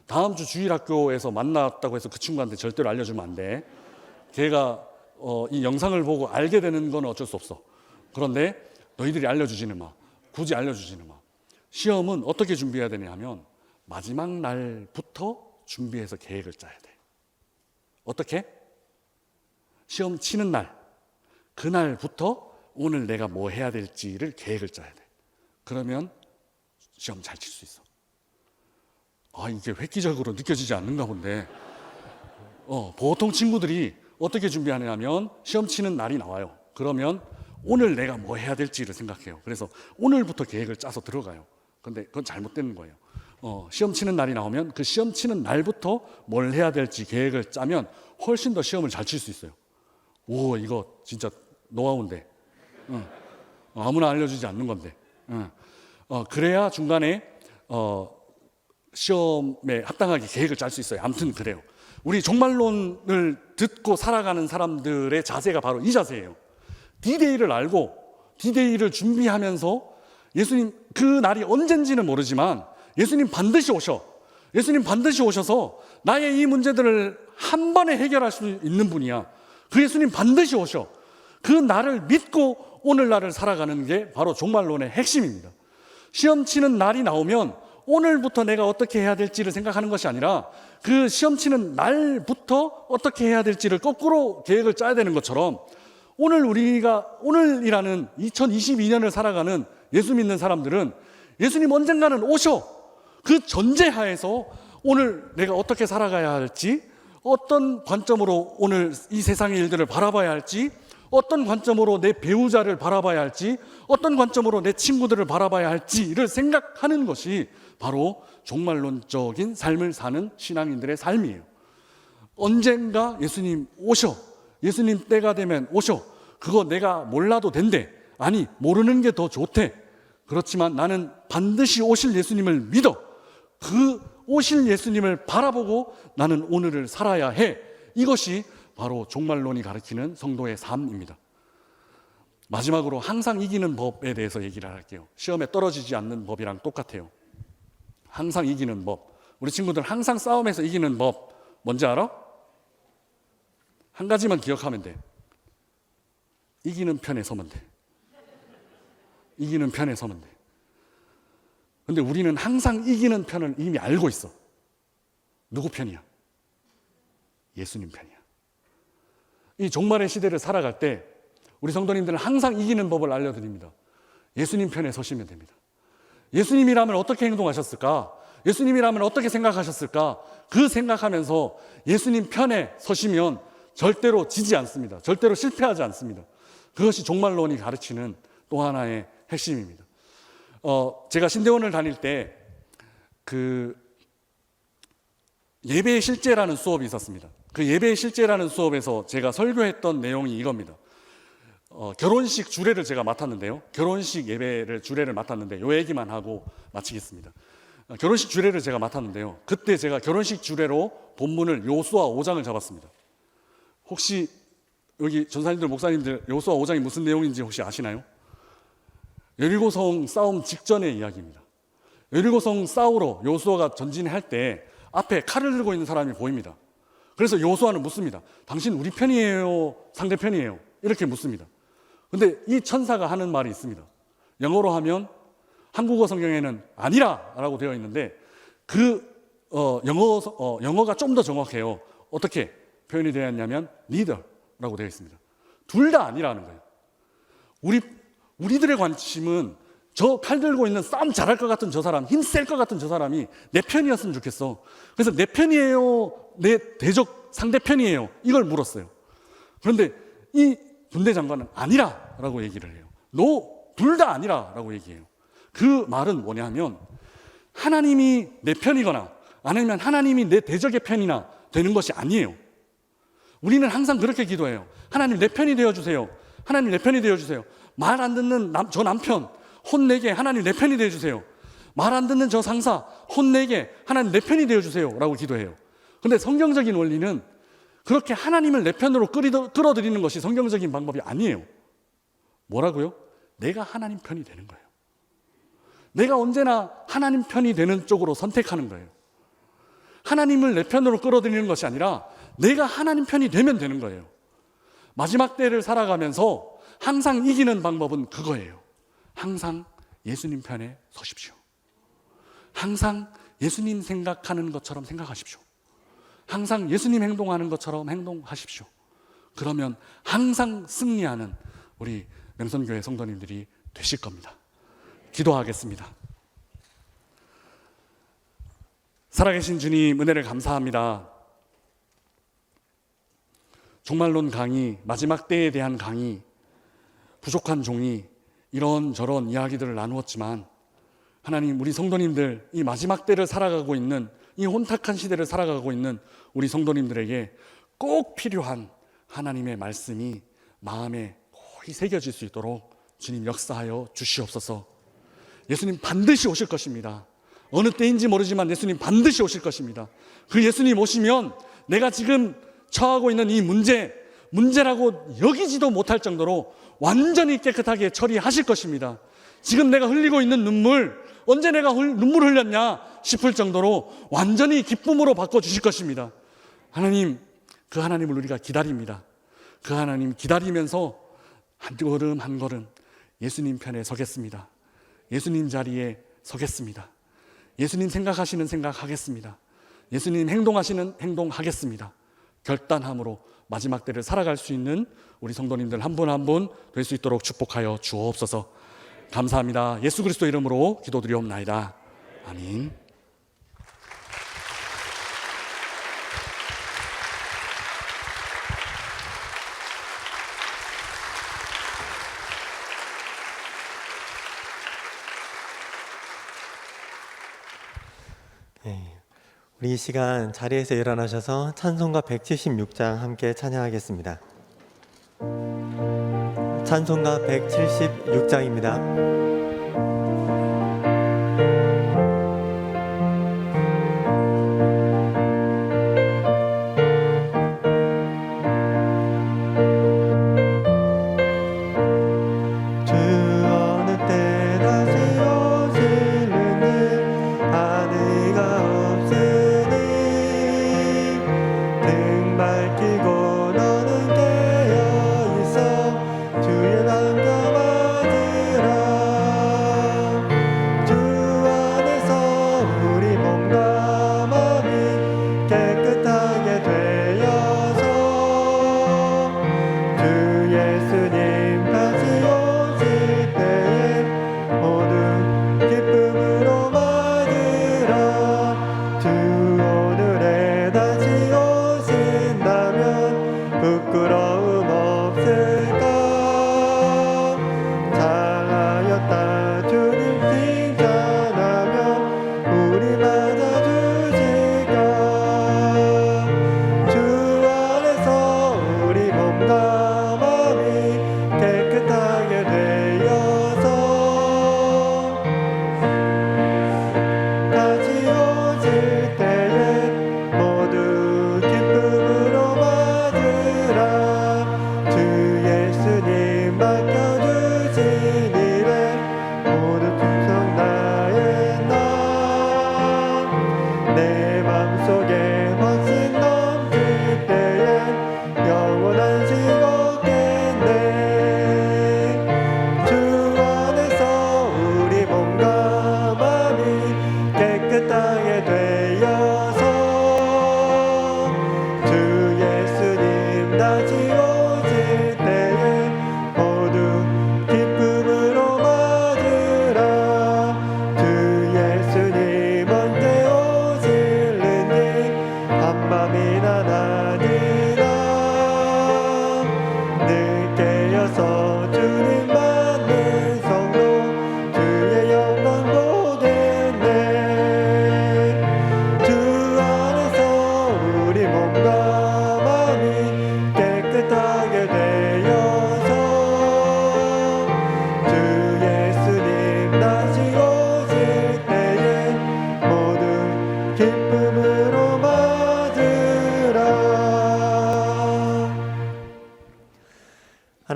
다음 주 주일학교에서 만났다고 해서 그 친구한테 절대로 알려주면 안 돼. 걔가 이 영상을 보고 알게 되는 건 어쩔 수 없어. 그런데 너희들이 알려주지는 마. 굳이 알려주지는 마. 시험은 어떻게 준비해야 되냐 하면 마지막 날부터 준비해서 계획을 짜야 돼. 어떻게? 시험 치는 날, 그날부터 오늘 내가 뭐 해야 될지를 계획을 짜야 돼. 그러면 시험 잘 칠 수 있어. 이게 획기적으로 느껴지지 않는가 본데 보통 친구들이 어떻게 준비하냐면 시험 치는 날이 나와요. 그러면 오늘 내가 뭐 해야 될지를 생각해요. 그래서 오늘부터 계획을 짜서 들어가요. 근데 그건 잘못되는 거예요. 시험 치는 날이 나오면 그 시험 치는 날부터 뭘 해야 될지 계획을 짜면 훨씬 더 시험을 잘 칠 수 있어요. 오, 이거 진짜 노하우인데. 아무나 알려주지 않는 건데. 그래야 중간에 시험에 합당하게 계획을 짤 수 있어요. 아무튼 그래요. 우리 종말론을 듣고 살아가는 사람들의 자세가 바로 이 자세예요. D-Day를 알고 D-Day를 준비하면서 예수님 그 날이 언젠지는 모르지만 예수님 반드시 오셔. 예수님 반드시 오셔서 나의 이 문제들을 한 번에 해결할 수 있는 분이야. 그 예수님 반드시 오셔. 그 날을 믿고 오늘날을 살아가는 게 바로 종말론의 핵심입니다. 시험 치는 날이 나오면 오늘부터 내가 어떻게 해야 될지를 생각하는 것이 아니라 그 시험 치는 날부터 어떻게 해야 될지를 거꾸로 계획을 짜야 되는 것처럼 오늘이라는 2022년을 살아가는 예수 믿는 사람들은 예수님 언젠가는 오셔. 그 전제하에서 오늘 내가 어떻게 살아가야 할지, 어떤 관점으로 오늘 이 세상의 일들을 바라봐야 할지, 어떤 관점으로 내 배우자를 바라봐야 할지, 어떤 관점으로 내 친구들을 바라봐야 할지를 생각하는 것이 바로 종말론적인 삶을 사는 신앙인들의 삶이에요. 언젠가 예수님 오셔. 예수님 때가 되면 오셔. 그거 내가 몰라도 된대. 아니, 모르는 게 더 좋대. 그렇지만 나는 반드시 오실 예수님을 믿어. 그 오실 예수님을 바라보고 나는 오늘을 살아야 해. 이것이 바로 종말론이 가르치는 성도의 삶입니다. 마지막으로 항상 이기는 법에 대해서 얘기를 할게요. 시험에 떨어지지 않는 법이랑 똑같아요. 항상 이기는 법. 우리 친구들 항상 싸움에서 이기는 법 뭔지 알아? 한 가지만 기억하면 돼. 이기는 편에 서면 돼. 이기는 편에 서면 돼. 근데 우리는 항상 이기는 편을 이미 알고 있어. 누구 편이야? 예수님 편이야. 이 종말의 시대를 살아갈 때 우리 성도님들은 항상 이기는 법을 알려드립니다. 예수님 편에 서시면 됩니다. 예수님이라면 어떻게 행동하셨을까? 예수님이라면 어떻게 생각하셨을까? 그 생각하면서 예수님 편에 서시면 절대로 지지 않습니다. 절대로 실패하지 않습니다. 그것이 종말론이 가르치는 또 하나의 핵심입니다. 제가 신대원을 다닐 때 그 예배의 실제라는 수업이 있었습니다. 그 예배 실제라는 수업에서 제가 설교했던 내용이 이겁니다. 결혼식 주례를 제가 맡았는데요. 결혼식 예배를 주례를 맡았는데 요 얘기만 하고 마치겠습니다. 결혼식 주례를 제가 맡았는데요. 그때 제가 결혼식 주례로 본문을 요수아 5장을 잡았습니다. 혹시 여기 전사님들 목사님들 요수아 5장이 무슨 내용인지 혹시 아시나요? 여리고성 싸움 직전의 이야기입니다. 여리고성 싸우러 요수아가 전진할 때 앞에 칼을 들고 있는 사람이 보입니다. 그래서 요수아는 묻습니다. 당신 우리 편이에요? 상대편이에요? 이렇게 묻습니다. 근데 이 천사가 하는 말이 있습니다. 영어로 하면 한국어 성경에는 아니라 라고 되어 있는데 영어가 좀 더 정확해요. 어떻게 표현이 되어 있냐면 neither라고 되어 있습니다. 둘 다 아니라는 거예요. 우리들의 관심은 저 칼 들고 있는 싸움 잘할 것 같은 저 사람, 힘 셀 것 같은 저 사람이 내 편이었으면 좋겠어. 그래서 내 편이에요? 내 대적 상대편이에요? 이걸 물었어요. 그런데 이 군대 장관은 아니라 라고 얘기를 해요. 둘 다 아니라 라고 얘기해요. 그 말은 뭐냐면 하나님이 내 편이거나 아니면 하나님이 내 대적의 편이나 되는 것이 아니에요. 우리는 항상 그렇게 기도해요. 하나님 내 편이 되어주세요. 하나님 내 편이 되어주세요. 말 안 듣는 저 남편 혼내게 하나님 내 편이 되어주세요. 말 안 듣는 저 상사 혼내게 하나님 내 편이 되어주세요 라고 기도해요. 근데 성경적인 원리는 그렇게 하나님을 내 편으로 끌어들이는 것이 성경적인 방법이 아니에요. 뭐라고요? 내가 하나님 편이 되는 거예요. 내가 언제나 하나님 편이 되는 쪽으로 선택하는 거예요. 하나님을 내 편으로 끌어들이는 것이 아니라 내가 하나님 편이 되면 되는 거예요. 마지막 때를 살아가면서 항상 이기는 방법은 그거예요. 항상 예수님 편에 서십시오. 항상 예수님 생각하는 것처럼 생각하십시오. 항상 예수님 행동하는 것처럼 행동하십시오. 그러면 항상 승리하는 우리 명선교회 성도님들이 되실 겁니다. 기도하겠습니다. 살아계신 주님, 은혜를 감사합니다. 종말론 강의, 마지막 때에 대한 강의, 부족한 종이 이런저런 이야기들을 나누었지만 하나님, 우리 성도님들, 이 마지막 때를 살아가고 있는, 이 혼탁한 시대를 살아가고 있는 우리 성도님들에게 꼭 필요한 하나님의 말씀이 마음에 고이 새겨질 수 있도록 주님 역사하여 주시옵소서. 예수님 반드시 오실 것입니다. 어느 때인지 모르지만 예수님 반드시 오실 것입니다. 그 예수님 오시면 내가 지금 처하고 있는 이 문제라고 여기지도 못할 정도로 완전히 깨끗하게 처리하실 것입니다. 지금 내가 흘리고 있는 눈물, 언제 내가 눈물 흘렸냐 싶을 정도로 완전히 기쁨으로 바꿔주실 것입니다. 하나님, 그 하나님을 우리가 기다립니다. 그 하나님 기다리면서 한 걸음 한 걸음 예수님 편에 서겠습니다. 예수님 자리에 서겠습니다. 예수님 생각하시는 생각하겠습니다. 예수님 행동하시는 행동하겠습니다. 결단함으로 마지막 때를 살아갈 수 있는 우리 성도님들 한 분 한 분 될 수 있도록 축복하여 주옵소서. 감사합니다. 예수 그리스도 이름으로 기도드리옵나이다. 아멘. 우리 이 시간 자리에서 일어나셔서 찬송가 176장 함께 찬양하겠습니다. 찬송가 176장입니다. 예수님 다시 오실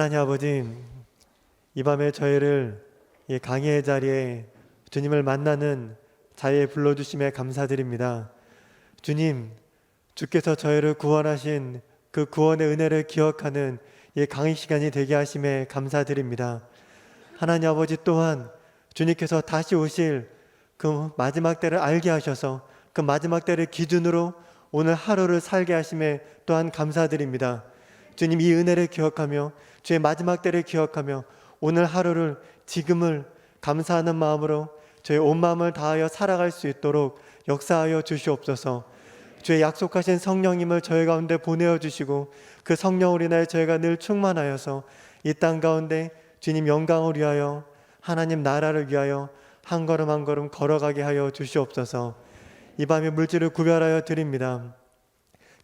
하나님 아버지, 이 밤에 저희를 이 강의의 자리에 주님을 만나는 자리에 불러주심에 감사드립니다. 주님, 주께서 저희를 구원하신 그 구원의 은혜를 기억하는 이 강의 시간이 되게 하심에 감사드립니다. 하나님 아버지, 또한 주님께서 다시 오실 그 마지막 때를 알게 하셔서 그 마지막 때를 기준으로 오늘 하루를 살게 하심에 또한 감사드립니다. 주님, 이 은혜를 기억하며 주의 마지막 때를 기억하며 오늘 하루를, 지금을 감사하는 마음으로 저의 온 마음을 다하여 살아갈 수 있도록 역사하여 주시옵소서. 주의 약속하신 성령님을 저희 가운데 보내어 주시고 그 성령으로 인하여 저희가 늘 충만하여서 이 땅 가운데 주님 영광을 위하여, 하나님 나라를 위하여 한 걸음 한 걸음 걸어가게 하여 주시옵소서. 이 밤의 물질을 구별하여 드립니다.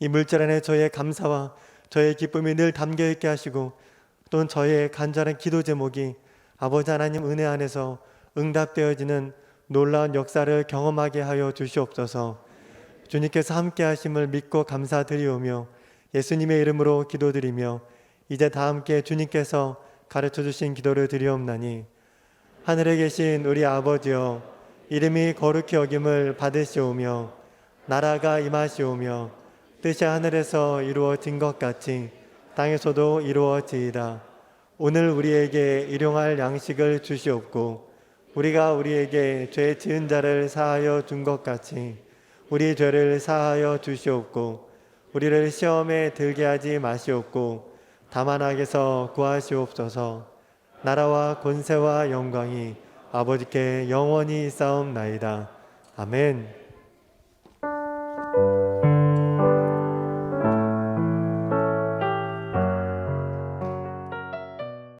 이 물질 안에 저희의 감사와 저희의 기쁨이 늘 담겨 있게 하시고, 또는 저희의 간절한 기도 제목이 아버지 하나님 은혜 안에서 응답되어지는 놀라운 역사를 경험하게 하여 주시옵소서. 주님께서 함께 하심을 믿고 감사드리오며 예수님의 이름으로 기도드리며 이제 다 함께 주님께서 가르쳐 주신 기도를 드리옵나니, 하늘에 계신 우리 아버지여, 이름이 거룩히 여김을 받으시오며 나라가 임하시오며 뜻이 하늘에서 이루어진 것 같이 땅에서도 이루어지이다. 오늘 우리에게 일용할 양식을 주시옵고 우리가 우리에게 죄 지은 자를 사하여 준 것 같이 우리 죄를 사하여 주시옵고 우리를 시험에 들게 하지 마시옵고 다만 악에서 구하시옵소서. 나라와 권세와 영광이 아버지께 영원히 있사옵나이다. 아멘.